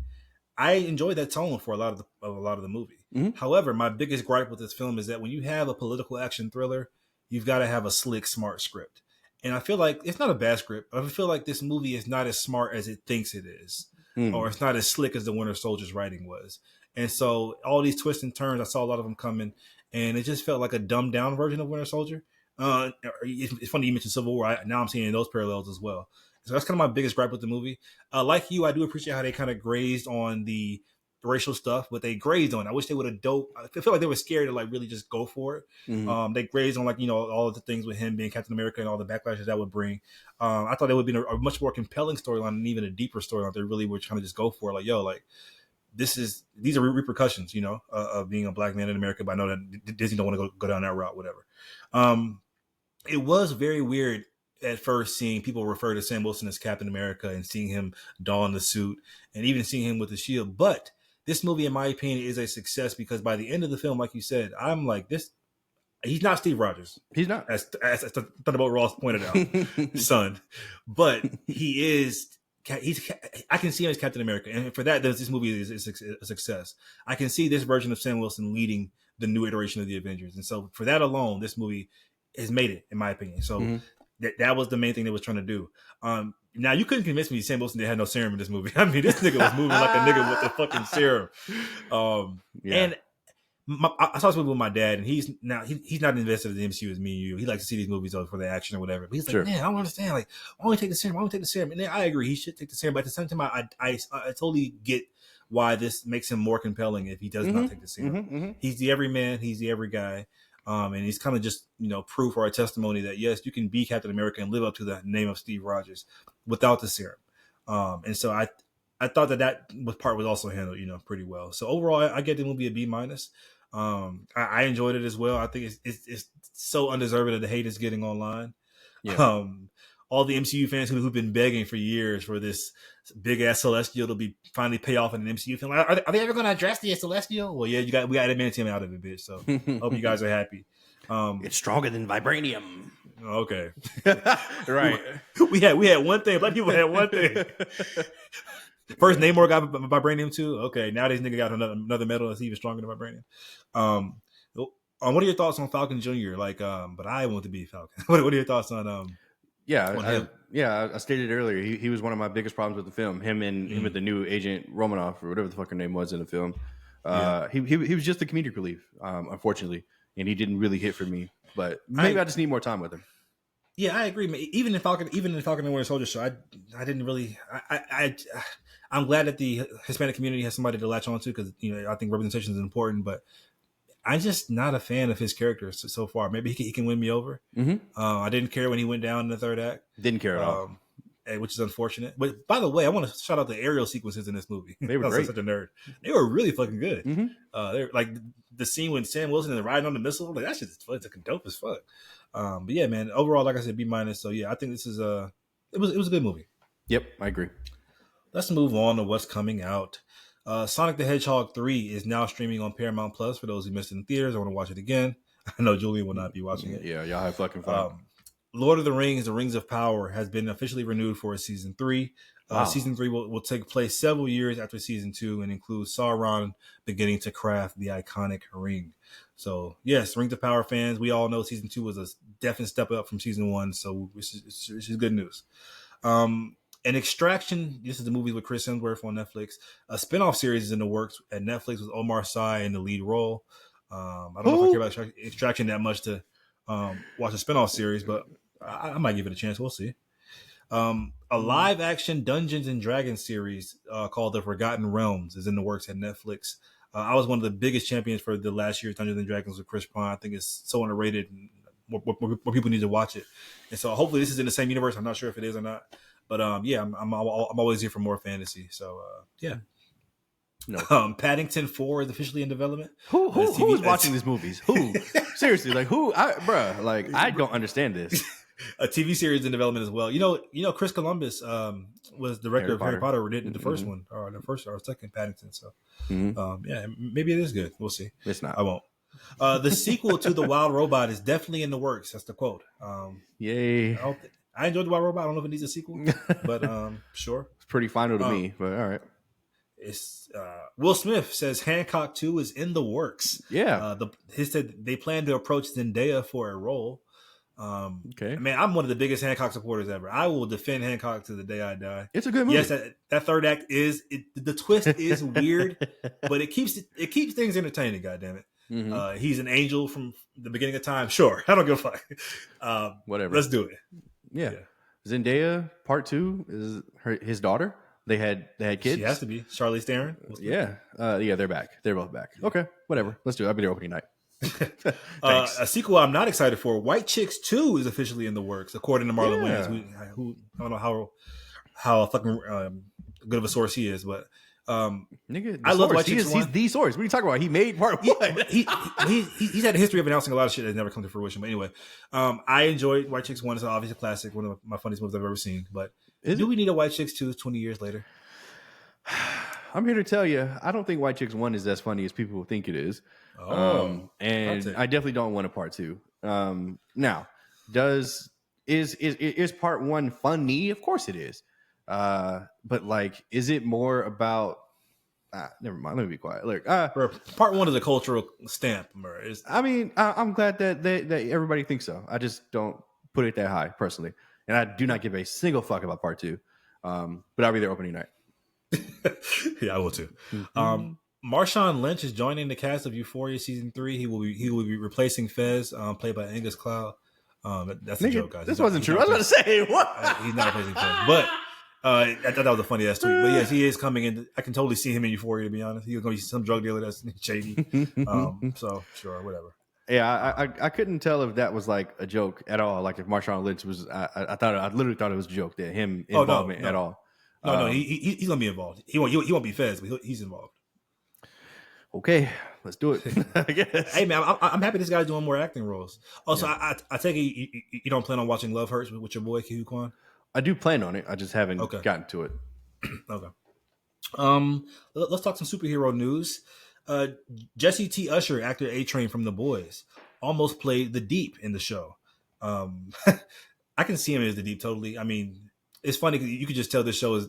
I enjoyed that tone for a lot of the movie. However, my biggest gripe with this film is that when you have a political action thriller, you've got to have a slick, smart script. And I feel like it's not a bad script, but I feel like this movie is not as smart as it thinks it is, or it's not as slick as the Winter Soldier's writing was. And so all these twists and turns, I saw a lot of them coming, and it just felt like a dumbed down version of Winter Soldier. It's funny you mentioned Civil War. Now I'm seeing those parallels as well. So that's kind of my biggest gripe with the movie. Like you, I do appreciate how they kind of grazed on the racial stuff, but they grazed on it. I wish they would have I feel like they were scared to like really just go for it. They grazed on like, all of the things with him being Captain America and all the backlashes that would bring. I thought it would be a much more compelling storyline and even a deeper storyline. They really were trying to just go for it. Like, yo, like these are repercussions, of being a black man in America. But I know that Disney don't want to go down that route, whatever. It was very weird at first seeing people refer to Sam Wilson as Captain America and seeing him don the suit and even seeing him with the shield. But this movie, in my opinion, is a success because by the end of the film, like you said, I'm like, he's not Steve Rogers. He's not. As Thunderbolt Ross pointed out, son. But he is. I can see him as Captain America. And for that, this movie is a success. I can see this version of Sam Wilson leading the new iteration of the Avengers. And so for that alone, this movie has made it, in my opinion. So that was the main thing they was trying to do. Now, you couldn't convince me Sam Wilson didn't have no serum in this movie. I mean, this nigga was moving like a nigga with the fucking serum. And I saw this movie with my dad, and he's not invested in the MCU as me and you. He likes to see these movies for the action or whatever. But he's like, man, I don't understand. Like, why don't we take the serum? Why don't we take the serum? And then I agree, he should take the serum. But at the same time, I totally get why this makes him more compelling if he does not take the serum. He's the everyman. He's the every guy. And he's kind of just, proof or a testimony that, yes, you can be Captain America and live up to the name of Steve Rogers without the serum. And so I thought that part was also handled, pretty well. So overall, I get the movie a B-. I enjoyed it as well. I think it's so undeserved of the hate it's getting online. Yeah. All the MCU fans who've been begging for years for this big ass Celestial to be finally pay off in an MCU film. Are they ever going to address the Celestial? Well, yeah, we got adamantium out of it, bitch. So hope you guys are happy. It's stronger than vibranium. Okay, right. We had one thing. Black people had one thing. First, Namor got vibranium too. Okay, now this nigga got another metal that's even stronger than vibranium. What are your thoughts on Falcon Jr.? But I want to be Falcon. What are your thoughts on I stated earlier he was one of my biggest problems with the film. Him and the new agent Romanoff or whatever the fuck her name was in the film. He was just the comedic relief, unfortunately, and he didn't really hit for me. But maybe I just need more time with him. Yeah, I agree. Even in Falcon and Winter Soldier show, I didn't really. I'm glad that the Hispanic community has somebody to latch on to because I think representation is important, but I'm just not a fan of his character so far. Maybe he can win me over. I didn't care when he went down in the third act. Didn't care at all, which is unfortunate. But by the way, I want to shout out the aerial sequences in this movie. They were great. Such a nerd. They were really fucking good. They're like the scene when Sam Wilson is riding on the missile. Like that shit is dope as fuck. But yeah, man. Overall, like I said, B-. So yeah, I think this is it was a good movie. Yep, I agree. Let's move on to what's coming out. Sonic the Hedgehog 3 is now streaming on Paramount Plus for those who missed it in theaters. I want to watch it again. I know Julian will not be watching it. Yeah, y'all have fucking fun. Lord of the Rings, The Rings of Power has been officially renewed for a season 3. Wow. Season 3 will take place several years after season 2 and includes Sauron beginning to craft the iconic ring. So yes, Rings of Power fans, we all know season 2 was a definite step up from season 1. So this is good news. And Extraction, this is the movie with Chris Hemsworth on Netflix. A spinoff series is in the works at Netflix with Omar Sy in the lead role. I don't know if I care about Extraction that much to watch a spinoff series, but I might give it a chance. We'll see. A live action Dungeons and Dragons series called The Forgotten Realms is in the works at Netflix. I was one of the biggest champions for the last year's Dungeons and Dragons with Chris Pine. I think it's so underrated. And more people need to watch it. And so hopefully this is in the same universe. I'm not sure if it is or not. But yeah, I'm always here for more fantasy. So yeah. No. Paddington 4 is officially in development. Who's watching these movies? Who? Seriously, like who? I don't understand this. A TV series in development as well. You know, Chris Columbus was director of Harry Potter. Did the first one, or the first or second Paddington. So yeah, maybe it is good. We'll see. It's not. I won't. The sequel to The Wild Robot is definitely in the works. That's the quote. Yay! I enjoyed The Wild Robot. I don't know if it needs a sequel, but sure. It's pretty final to me, but all right. It's Will Smith says Hancock 2 is in the works. Yeah. He said they plan to approach Zendaya for a role. Okay. Man, I'm one of the biggest Hancock supporters ever. I will defend Hancock to the day I die. It's a good movie. Yes, that third act the twist is weird, but it keeps things entertaining. Goddammit. Mm-hmm. He's an angel from the beginning of time. Sure, I don't give a fuck. Whatever. Let's do it. Yeah. Zendaya Part 2 is his daughter. They had kids. She has to be Charlize Theron. Yeah. Yeah. They're back. They're both back. Okay. Whatever. Let's do it. I'll be there opening night. A sequel I'm not excited for. White Chicks 2 is officially in the works, according to Marlon Wayans. Who I don't know how fucking good of a source he is, but nigga, I love White Chicks 1. He's the source. What are you talking about? He made part 1. He's had a history of announcing a lot of shit that's never come to fruition. But anyway, I enjoyed White Chicks 1. It's obviously a classic, one of my funniest movies I've ever seen. But do we need a White Chicks 2 20 years later? I'm here to tell you, I don't think White Chicks 1 is as funny as people think it is. And I definitely don't want a part 2. Now, is part 1 funny? Of course it is. But like, is it more about? Never mind. Let me be quiet. Look, part 1 is a cultural stamp. I mean, I'm glad that everybody thinks so. I just don't put it that high personally, and I do not give a single fuck about part 2. But I'll be there opening night. Yeah, I will too. Mm-hmm. Marshawn Lynch is joining the cast of Euphoria season 3. He will be replacing Fez, played by Angus Cloud. That's a joke, guys. This wasn't true. I was about to say what? He's not replacing Fez, but I thought that was a funny ass tweet. But yes, he is coming in. I can totally see him in Euphoria. To be honest, he's going to be some drug dealer that's shady. So sure, whatever. Yeah, I couldn't tell if that was like a joke at all. Like if Marshawn Lynch was, I literally thought it was a joke that him involvement at all. No, he's gonna be involved. He won't be Fez, but he's involved. Okay, let's do it. I guess. Hey man, I'm happy this guy's doing more acting roles. Also, yeah. I take it you don't plan on watching Love Hurts with your boy Ki Kwan? I do plan on it. I just haven't gotten to it. Okay. Let's talk some superhero news. Jesse T. Usher, actor A-Train from The Boys, almost played the Deep in the show. I can see him as the Deep totally. I mean, it's funny because you could just tell this show is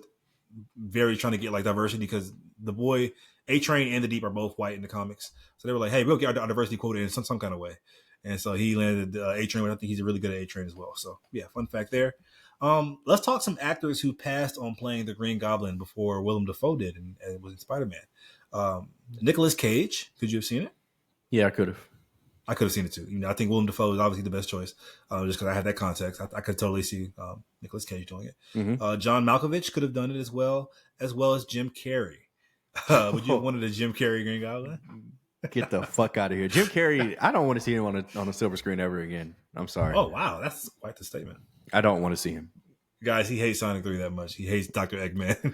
very trying to get like diversity because the boy A-Train and the Deep are both white in the comics. So they were like, hey, we'll get our diversity quota in some kind of way. And so he landed A-Train, but I think he's really good at A-Train as well. So yeah, fun fact there. Let's talk some actors who passed on playing the Green Goblin before Willem Dafoe did and was in Spider-Man. Nicolas Cage, could you have seen it? Yeah, I could have. I could have seen it too. I think Willem Dafoe is obviously the best choice, just because I had that context. I could totally see Nicolas Cage doing it. Mm-hmm. John Malkovich could have done it as well as Jim Carrey. Would you have wanted a Jim Carrey Green Goblin? Get the fuck out of here, Jim Carrey. I don't want to see him on a silver screen ever again. I'm sorry. Oh wow, that's quite the statement. I don't want to see him. Guys, he hates Sonic 3 that much. He hates Dr. Eggman.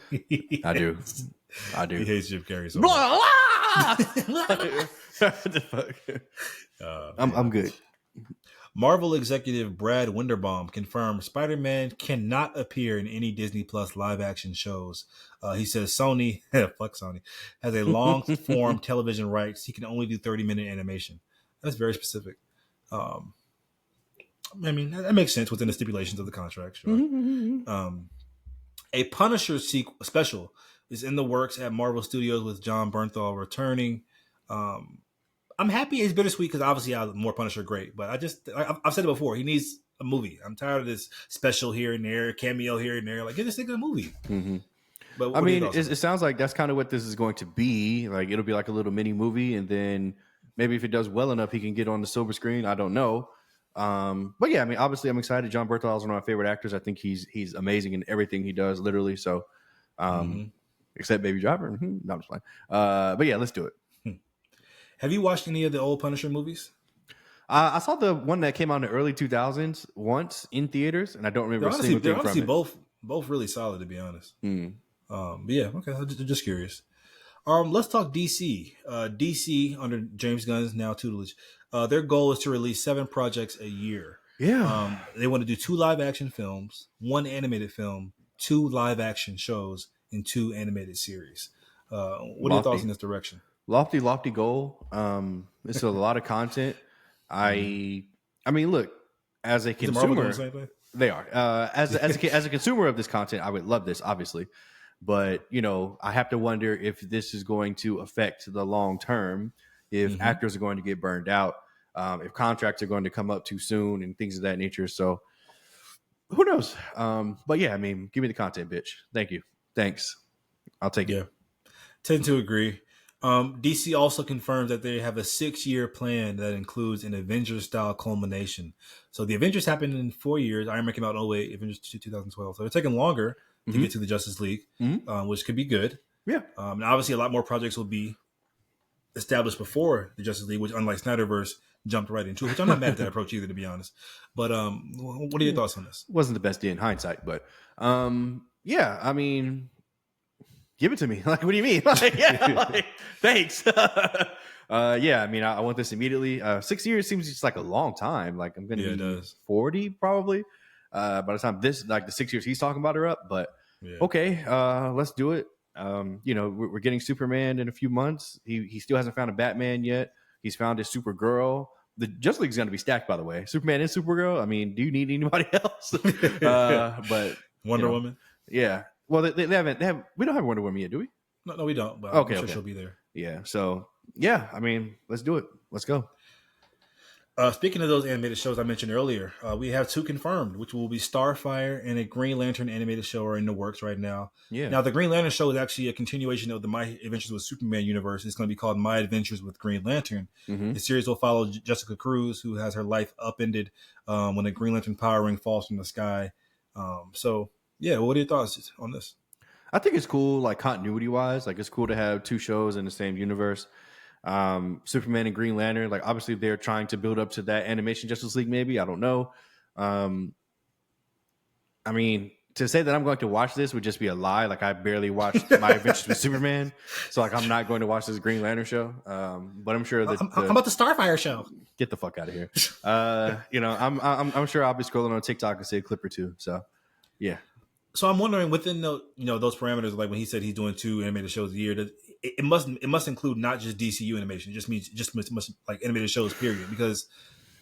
I do. He hates Jim Carrey so much. What the fuck? I'm good. Marvel executive Brad Winderbaum confirmed Spider-Man cannot appear in any Disney Plus live-action shows. He says Sony, fuck Sony, has a long-form television rights. He can only do 30-minute animation. That's very specific. I mean, that makes sense within the stipulations of the contract. Sure. A Punisher special is in the works at Marvel Studios with John Bernthal returning. I'm happy it's bittersweet because obviously more Punisher great, but I've said it before. He needs a movie. I'm tired of this special here and there, cameo here and there. Like, get this nigga a movie. Mm-hmm. But I mean, it sounds like that's kind of what this is going to be. Like, it'll be like a little mini movie, and then maybe if it does well enough, he can get on the silver screen. I don't know. But yeah, I mean, obviously, I'm excited. John Bernthal is one of my favorite actors. I think he's amazing in everything he does, literally. So, except Baby Driver. No, I'm just fine. But yeah, let's do it. Have you watched any of the old Punisher movies? I saw the one that came out in the early 2000s once in theaters, and I don't remember a single thing from it. Both really solid, to be honest. But yeah, okay. I'm just curious. Let's talk DC. DC under James Gunn's now tutelage. Their goal is to release 7 projects a year. Yeah. They want to do 2 live action films, 1 animated film, 2 live action shows, and 2 animated series. What are your thoughts in this direction? Lofty goal. It's a lot of content. I mean, look, as a consumer, they are. As a consumer of this content, I would love this, obviously. But, you know, I have to wonder if this is going to affect the long term, if actors are going to get burned out, if contracts are going to come up too soon and things of that nature. So who knows? But yeah, I mean, give me the content, bitch. Thank you. Thanks. I'll take it. Tend to agree. DC also confirms that they have a 6-year plan that includes an Avengers-style culmination. So the Avengers happened in 4 years. Iron Man came out in 2008, Avengers 2012. So they're taking longer to get to the Justice League, which could be good. Yeah. And obviously, a lot more projects will be established before the Justice League, which, unlike Snyderverse, jumped right into it, which I'm not mad at that approach either, to be honest. But what are your thoughts on this? Wasn't the best day in hindsight, but yeah, I mean, give it to me. Like, what do you mean? Thanks. Yeah, I mean, I want this immediately. 6 years seems just like a long time. Like, I'm going to be 40 probably by the time the 6 years he's talking about are up. But okay, let's do it. You know, we're getting Superman in a few months. He still hasn't found a Batman yet. He's found his Supergirl. The Justice League is going to be stacked, by the way. Superman and Supergirl. I mean, do you need anybody else? But Wonder Woman. Yeah. Well, they haven't. We don't have Wonder Woman yet, do we? No, we don't. But okay, I'm sure she'll be there. Yeah. So yeah, I mean, let's do it. Let's go. Speaking of those animated shows I mentioned earlier, we have 2 confirmed, which will be Starfire and a Green Lantern animated show are in the works right now. Yeah. Now, the Green Lantern show is actually a continuation of the My Adventures with Superman universe. It's going to be called My Adventures with Green Lantern. The series will follow Jessica Cruz, who has her life upended when a Green Lantern power ring falls from the sky. So, yeah, what are your thoughts on this? I think it's cool, like continuity wise. Like, it's cool to have 2 shows in the same universe. Superman and Green Lantern, like, obviously they're trying to build up to that animation Justice League, maybe. I don't know. I mean, to say that I'm going to watch this would just be a lie. Like, I barely watched My Adventures with Superman, so like I'm not going to watch this Green Lantern show. But I'm sure that how about the Starfire show? Get the fuck out of here. You know, I'm sure I'll be scrolling on TikTok and see a clip or 2. So yeah. So I'm wondering, within those parameters, like when he said he's doing 2 animated shows a year, it must include not just DCU animation. It just means must like animated shows, period. Because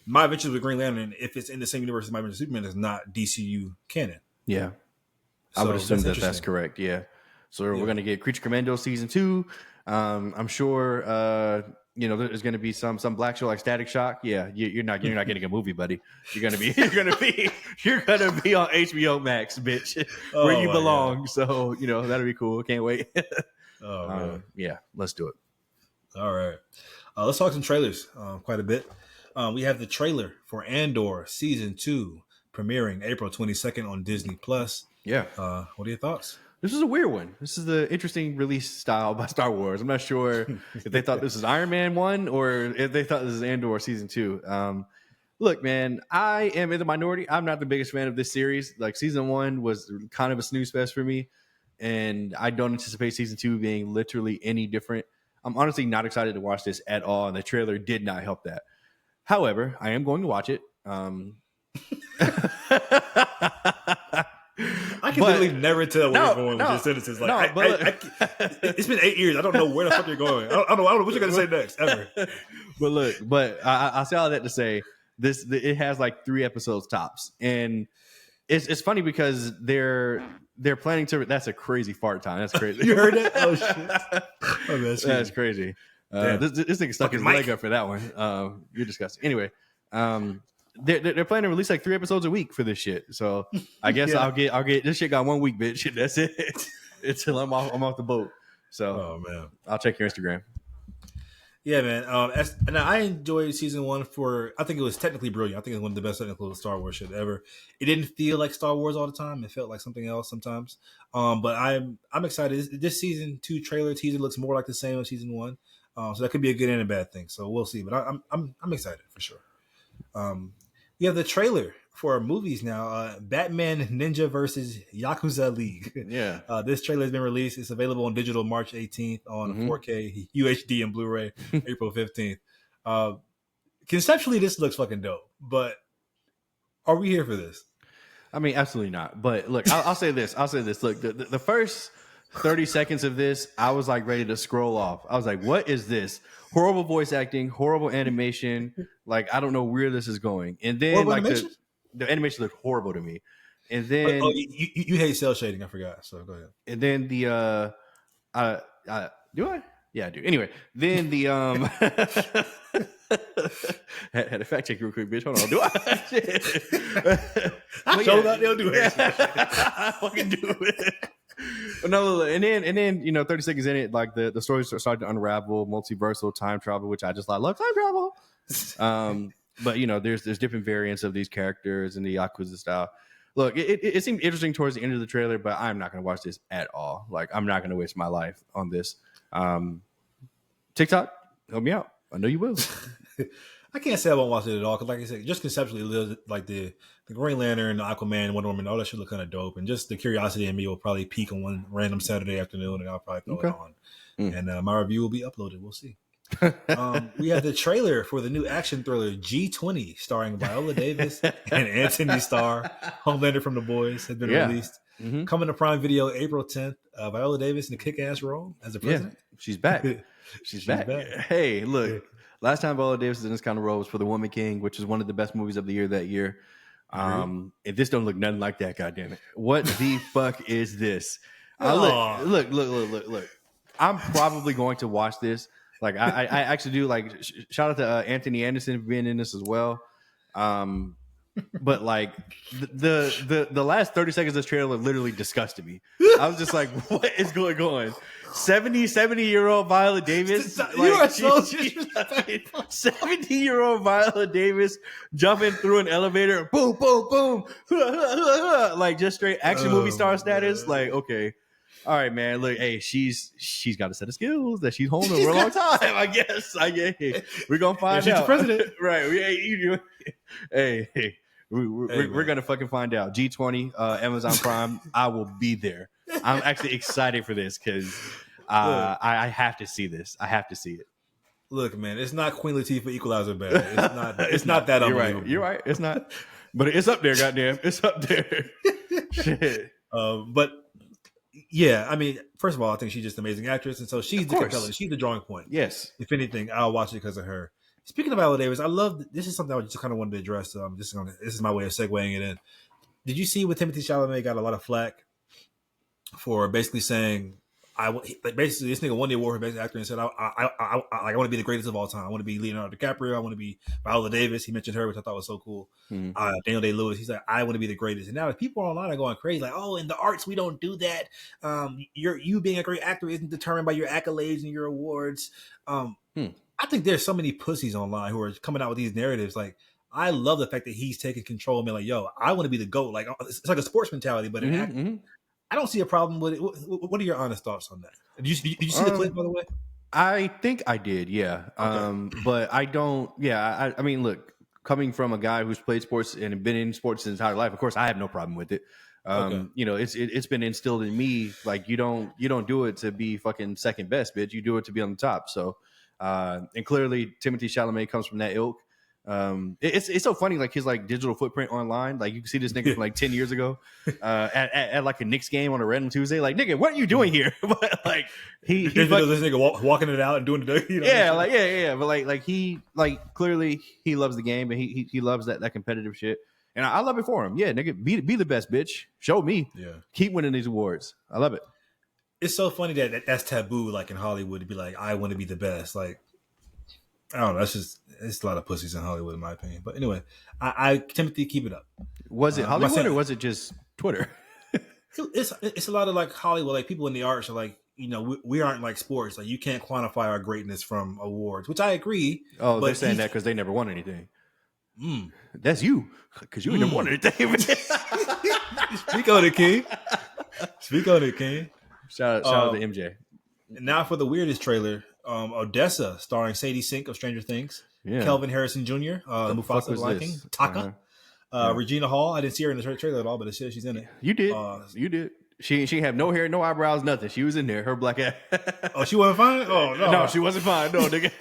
My Adventures with Green Lantern, if it's in the same universe as My Adventures with Superman, is not DCU canon. Yeah, I would assume that's correct. Yeah, so we're gonna get Creature Commando Season 2. I'm sure. You know, there's going to be some black show like Static Shock. Yeah, you're not getting a movie, buddy. You're gonna be on HBO Max, bitch, where you belong. God. So you know that'll be cool. Can't wait. Yeah, let's do it. All right, let's talk some trailers. Quite a bit. We have the trailer for Andor Season 2 premiering April 22nd on Disney Plus. Yeah. What are your thoughts? This is a weird one. This is the interesting release style by Star Wars. I'm not sure if they thought this was Iron Man 1 or if they thought this is Andor Season 2. Look, man, I am in the minority. I'm not the biggest fan of this series. Like, Season 1 was kind of a snooze fest for me, and I don't anticipate Season 2 being literally any different. I'm honestly not excited to watch this at all, and the trailer did not help that. However, I am going to watch it. I can literally never tell where you're going with your sentences. Like, it's been 8 years. I don't know where the fuck you're going. I don't know what you're going to say next, ever. But I say all that to say it has like 3 episodes tops, and it's funny because they're planning to. That's a crazy fart time. That's crazy. You heard that? Oh shit! That's crazy. Damn. This nigga stuck his leg up for that one. You're disgusting. Anyway, they're planning to release like 3 episodes a week for this shit. So I guess I'll get this shit got 1 week, bitch. That's it. Until I'm off the boat. So man, I'll check your Instagram. Yeah, man. And I enjoyed season 1 I think it was technically brilliant. I think it's one of the best technical Star Wars shit ever. It didn't feel like Star Wars all the time. It felt like something else sometimes. But I'm excited. This season 2 trailer teaser looks more like the same as season 1. So that could be a good and a bad thing. So we'll see. But I'm excited for sure. We have the trailer for our movies now. Batman Ninja versus Yakuza League. Yeah. This trailer has been released. It's available on digital March 18th on 4K UHD and Blu-ray April 15th. Conceptually, this looks fucking dope. But are we here for this? I mean, absolutely not. But look, I'll say this. Look, the first 30 seconds of this, I was like ready to scroll off. I was like, what is this? Horrible voice acting, horrible animation. Like, I don't know where this is going. And then horrible like animation? The animation looked horrible to me. And then you hate cell shading, I forgot. So go ahead. And then the do I? Yeah, I do. Anyway, then the had to fact check real quick, bitch. Hold on. Do I? I showed up, they'll do it. I fucking do it. No, and then 30 seconds in it, like the stories started to unravel, multiversal time travel, which I just love time travel. But there's different variants of these characters in the Yakuza style. Look, it seemed interesting towards the end of the trailer, but I'm not going to watch this at all. Like, I'm not going to waste my life on this. TikTok, help me out. I know you will. I can't say I won't watch it at all because, like I said, just conceptually, like the Green Lantern, the Aquaman, Wonder Woman, all that shit look kind of dope, and just the curiosity in me will probably peak on one random Saturday afternoon, and I'll probably throw it on, and my review will be uploaded. We'll see. We have the trailer for the new action thriller G20, starring Viola Davis and Anthony Starr. Homelander from The Boys has been released. Coming to Prime Video April 10th. Viola Davis in a kick-ass role as a president. Yeah, she's back. She's back. Hey, look. Last time Viola Davis was in this kind of role was for The Woman King, which is one of the best movies of the year that year. And this don't look nothing like that, goddammit. What the fuck is this? Look. I'm probably going to watch this. Like, I actually do. Like, shout out to Anthony Anderson for being in this as well. But like the last 30 seconds of this trailer literally disgusted me. I was just like, what is going on? 70-year-old Viola Davis. You are so 70-year-old Viola Davis jumping through an elevator. Boom, boom, boom. Like, just straight action movie star status. Man. Like, okay. All right, man. Look, hey, she's got a set of skills that she's holding for a long time. I guess. We're gonna find out. She's the president, right? We're gonna fucking find out. G20, Amazon Prime. I will be there. I'm actually excited for this because I have to see this. I have to see it. Look, man, it's not Queen Latifah Equalizer bad. It's not that unbelievable. You're right. It's not, but it's up there. Goddamn, it's up there. Shit. But. Yeah, I mean, first of all, I think she's just an amazing actress, and so she's the compelling. She's the drawing point. Yes. If anything, I'll watch it because of her. Speaking of Viola Davis, I love this. Is something I just kind of wanted to address. This is my way of segueing it in. Did you see what Timothée Chalamet got a lot of flack for basically saying basically this nigga won the award for best actor and said I want to be the greatest of all time. I want to be Leonardo DiCaprio. I want to be Viola Davis. He mentioned her, which I thought was so cool. Daniel Day-Lewis. He's like, I want to be the greatest. And now people online are going crazy, like, oh, in the arts we don't do that. You being a great actor isn't determined by your accolades and your awards. I think there's so many pussies online who are coming out with these narratives. Like, I love the fact that he's taking control and being like, yo, I want to be the GOAT. Like, it's like a sports mentality, but in acting. I don't see a problem with it. What are your honest thoughts on that? Did you see the clip, by the way? I think I did, yeah. Okay. But I don't. Yeah, I mean, look, coming from a guy who's played sports and been in sports his entire life, of course, I have no problem with it. It's been instilled in me. Like, you don't do it to be fucking second best, bitch. You do it to be on the top. So, and clearly, Timothée Chalamet comes from that ilk. It's so funny, like his like digital footprint online. Like, you can see this nigga from like 10 years ago at like a Knicks game on a random Tuesday. Like, nigga, what are you doing here? But like he this nigga walking it out and doing the But he clearly he loves the game and he loves that competitive shit. And I love it for him. Yeah, nigga, be the best, bitch. Show me. Yeah, keep winning these awards. I love it. It's so funny that's taboo, like in Hollywood, to be like, I want to be the best. Like, I don't know. It's a lot of pussies in Hollywood, in my opinion. But anyway, I Timothy, keep it up. Was it Hollywood or was it just Twitter? It's a lot of like Hollywood, like people in the arts are like, we aren't like sports. Like you can't quantify our greatness from awards, which I agree. Oh, but they're saying that because they never won anything. Mm. That's you, because you never won anything. Speak on it, King. Speak on it, King. Shout out to MJ. Now for the weirdest trailer, Odessa, starring Sadie Sink of Stranger Things, Kelvin Harrison Jr., Mufasa Liking, Taka, Regina Hall. I didn't see her in the trailer at all, but it says she's in it. You did. You did. She have no hair, no eyebrows, nothing. She was in there. Her black ass. Oh, she wasn't fine? Oh, no. No, she wasn't fine. No, nigga.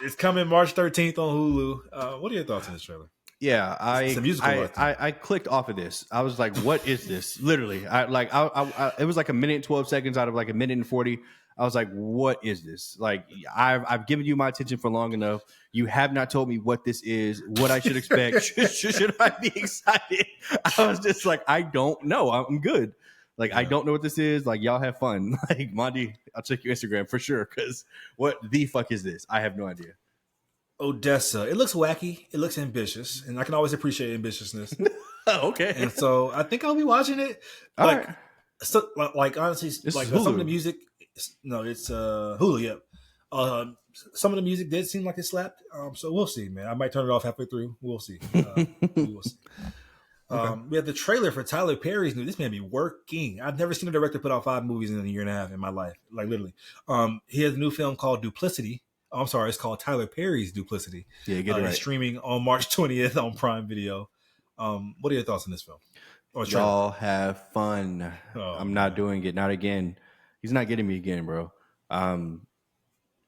It's coming March 13th on Hulu. What are your thoughts on this trailer? Yeah, I clicked off of this. I was like, "What is this?" Literally, it was like a minute and 12 seconds out of like a minute and 40. I was like, "What is this?" Like, I've given you my attention for long enough. You have not told me what this is, what I should expect. should I be excited? I was just like, I don't know. I'm good. Like, I don't know what this is. Like, y'all have fun. Like, Mondy, I'll check your Instagram for sure. Because what the fuck is this? I have no idea. Odessa. It looks wacky. It looks ambitious, and I can always appreciate ambitiousness. Okay. And so I think I'll be watching it. Like, right. So, like honestly, this like some of the music. No, it's Hulu. Yep. Some of the music did seem like it slapped. So we'll see, man. I might turn it off halfway through. We'll see. We will see. Okay. We have the trailer for Tyler Perry's new. This man be working. I've never seen a director put out 5 movies in a year and a half in my life. Like literally. He has a new film called Duplicity. Oh, I'm sorry, it's called Tyler Perry's Duplicity. Yeah, get it right. It's streaming on March 20th on Prime Video. What are your thoughts on this film? Y'all have fun. I'm not doing it. Not again. He's not getting me again, bro.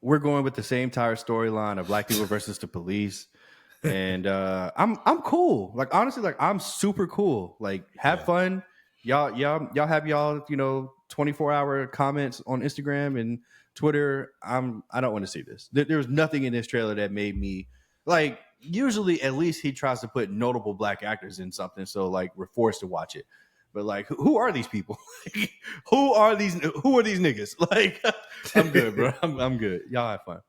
We're going with the same entire storyline of black people versus the police. And I'm cool. Like honestly, like I'm super cool. Like have fun. Y'all have y'all 24-hour comments on Instagram and Twitter. I don't want to see this. There's nothing in this trailer that made me like. Usually, at least he tries to put notable black actors in something, so like we're forced to watch it. But like, who are these people? Who are these niggas? Like, I'm good, bro. I'm good. Y'all have fun.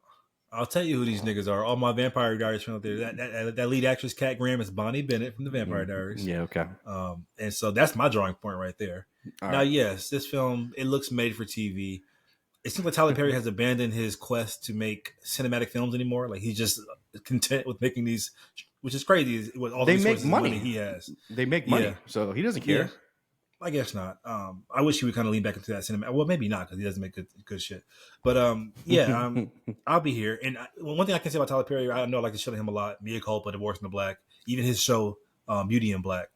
I'll tell you who these niggas are. All my Vampire Diaries fans out there. That lead actress, Kat Graham, is Bonnie Bennett from the Vampire Diaries. Yeah, okay. And so that's my drawing point right there. All now, yes, this film, it looks made for TV. It seems like Tyler Perry has abandoned his quest to make cinematic films anymore. Like he's just content with making these, which is crazy. With all they make money he has, they make money, so he doesn't care. Yeah, I guess not. I wish he would kind of lean back into that cinema. Well, maybe not because he doesn't make good shit. But I'll be here. And one thing I can say about Tyler Perry, I know I like to show him a lot. Mea Culpa, Divorce in the Black, even his show Beauty in Black.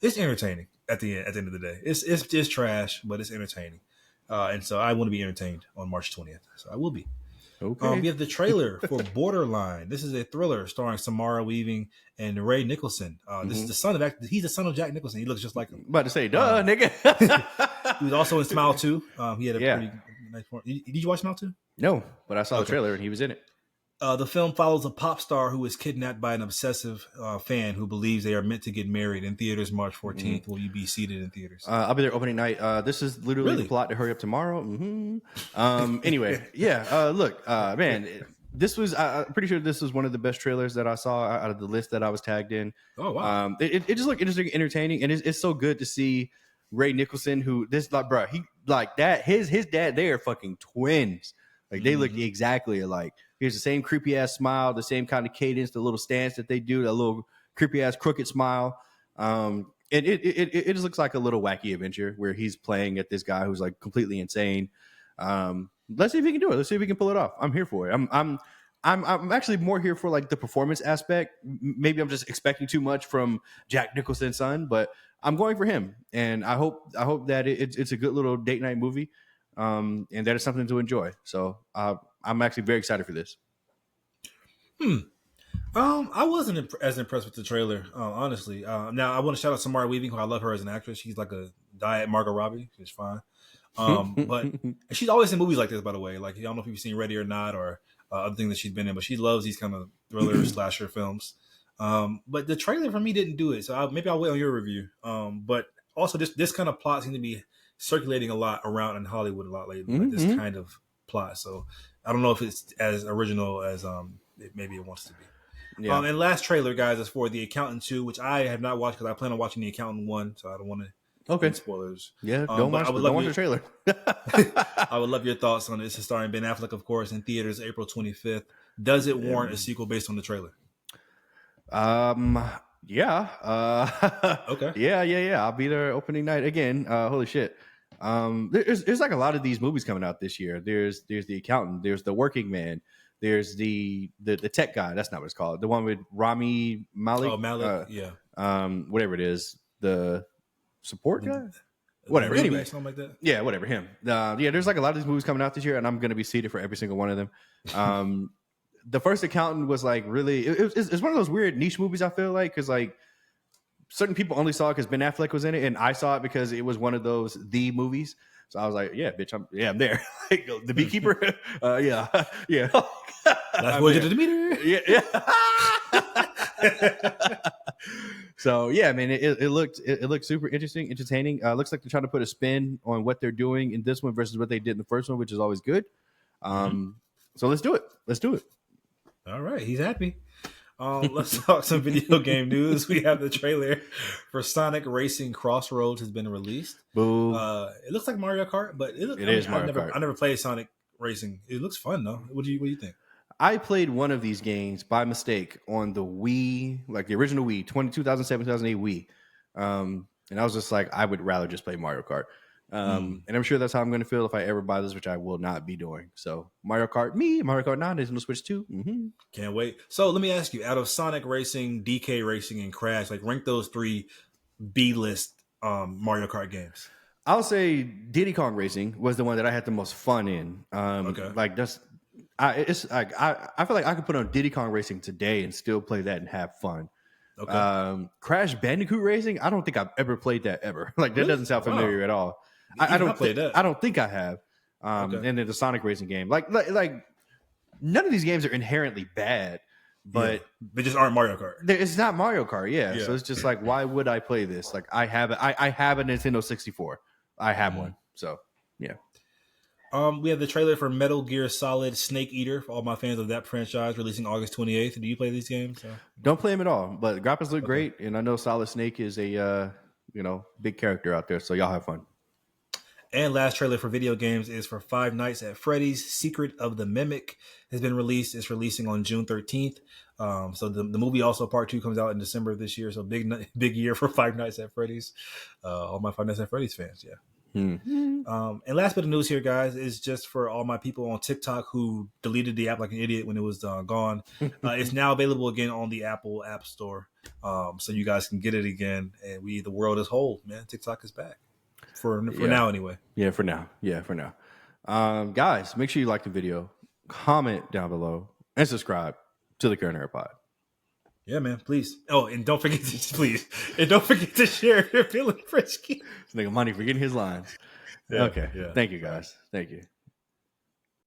It's entertaining at the end of the day. It's trash, but it's entertaining. And so I want to be entertained on March 20th. So I will be. Okay. We have the trailer for Borderline. This is a thriller starring Samara Weaving and Ray Nicholson. This is the son of he's the son of Jack Nicholson. He looks just like him. About to say, duh, nigga. He was also in Smile 2. He had a pretty nice form. Did you watch Smile 2? No, but I saw the trailer and he was in it. The film follows a pop star who is kidnapped by an obsessive fan who believes they are meant to get married. In theaters March 14th. Will you be seated in theaters? I'll be there opening night. This is literally the plot to hurry up tomorrow. Anyway, look, man, this was I'm pretty sure this was one of the best trailers that I saw out of the list that I was tagged in. Oh, wow. It just looked interesting, entertaining, and it's so good to see Ray Nicholson, who this like, bro, he like that. His dad, they are fucking twins. Like they look exactly alike. Here's the same creepy ass smile, the same kind of cadence, the little stance that they do, that little creepy ass crooked smile. It just looks like a little wacky adventure where he's playing at this guy who's like completely insane. Let's see if he can do it. Let's see if he can pull it off. I'm here for it. I'm actually more here for like the performance aspect. Maybe I'm just expecting too much from Jack Nicholson's son, but I'm going for him, and I hope that it's a good little date night movie. And that is something to enjoy. So I'm actually very excited for this. I wasn't as impressed with the trailer, honestly. Now I want to shout out Samara Weaving, who I love her as an actress. She's like a diet Margot Robbie. She's fine. But she's always in movies like this, by the way. Like, I don't know if you've seen Ready or Not or other things that she's been in, but she loves these kind of thriller slasher films. But the trailer for me didn't do it. So maybe I'll wait on your review. But also this kind of plot seems to be circulating a lot around in Hollywood a lot lately, like this kind of plot. So I don't know if it's as original as maybe it wants to be. Yeah. And last trailer, guys, is for The Accountant 2, which I have not watched because I plan on watching The Accountant 1, so I don't want to get spoilers. Yeah, don't watch the trailer. I would love your thoughts on this. It's starring Ben Affleck, of course, in theaters April 25th. Does it warrant a sequel based on the trailer? Yeah. Okay. Yeah. I'll be there opening night again. Holy shit. There's like a lot of these movies coming out this year. There's The Accountant. There's The Working Man. There's the tech guy. That's not what it's called. The one with Rami Malek. Oh, Malek. Yeah. Whatever it is. The support guy. Whatever. Anyway, something like that. Yeah, whatever. Him. There's like a lot of these movies coming out this year, and I'm going to be seated for every single one of them. The first Accountant was like really. It's one of those weird niche movies. I feel like because like certain people only saw it because Ben Affleck was in it, and I saw it because it was one of those the movies. So I was like, yeah, bitch, I'm there. Like, the Beekeeper. Yeah. That's what did the meter. Yeah. So yeah, I mean, it looked super interesting, entertaining. Looks like they're trying to put a spin on what they're doing in this one versus what they did in the first one, which is always good. So let's do it. All right, he's happy. Let's talk some video game news. We have the trailer for Sonic Racing Crossroads has been released. Boo! It looks like Mario Kart, but it is Mario Kart. I never played Sonic Racing. It looks fun though. What do you think? I played one of these games by mistake on the Wii, like the original Wii, 2007, 2008 Wii. And I was just like, I would rather just play Mario Kart. And I'm sure that's how I'm going to feel if I ever buy this, which I will not be doing. So Mario Kart 9, Nintendo Switch 2. Mm-hmm. Can't wait. So let me ask you, out of Sonic Racing, DK Racing, and Crash, like rank those 3 B-list Mario Kart games. I'll say Diddy Kong Racing was the one that I had the most fun in. Okay. Like that's, it's like I feel like I could put on Diddy Kong Racing today and still play that and have fun. Okay. Crash Bandicoot Racing, I don't think I've ever played that ever. Like that doesn't sound familiar at all. I don't play that. I don't think I have. Okay. And then the Sonic Racing game, like none of these games are inherently bad, but they just aren't Mario Kart. It's not Mario Kart, yeah. So it's just like, why would I play this? Like I have a Nintendo 64. I have one, so yeah. We have the trailer for Metal Gear Solid Snake Eater for all my fans of that franchise, releasing August 28th. Do you play these games? Don't play them at all, but the graphics look great, and I know Solid Snake is a big character out there, so y'all have fun. And last trailer for video games is for Five Nights at Freddy's Secret of the Mimic has been released. It's releasing on June 13th. So the movie also part 2 comes out in December of this year. So big year for Five Nights at Freddy's. All my Five Nights at Freddy's fans, yeah. And last bit of news here, guys, is just for all my people on TikTok who deleted the app like an idiot when it was gone. It's now available again on the Apple App Store, so you guys can get it again. And the world is whole, man. TikTok is back for now, anyway. Yeah, for now. Guys, make sure you like the video, comment down below, and subscribe to the Current Era Pod. Yeah, man, please. Oh, and don't forget to share if you're feeling frisky. This nigga Money forgetting his lines. Yeah, okay. Yeah. Thank you, guys. Thank you.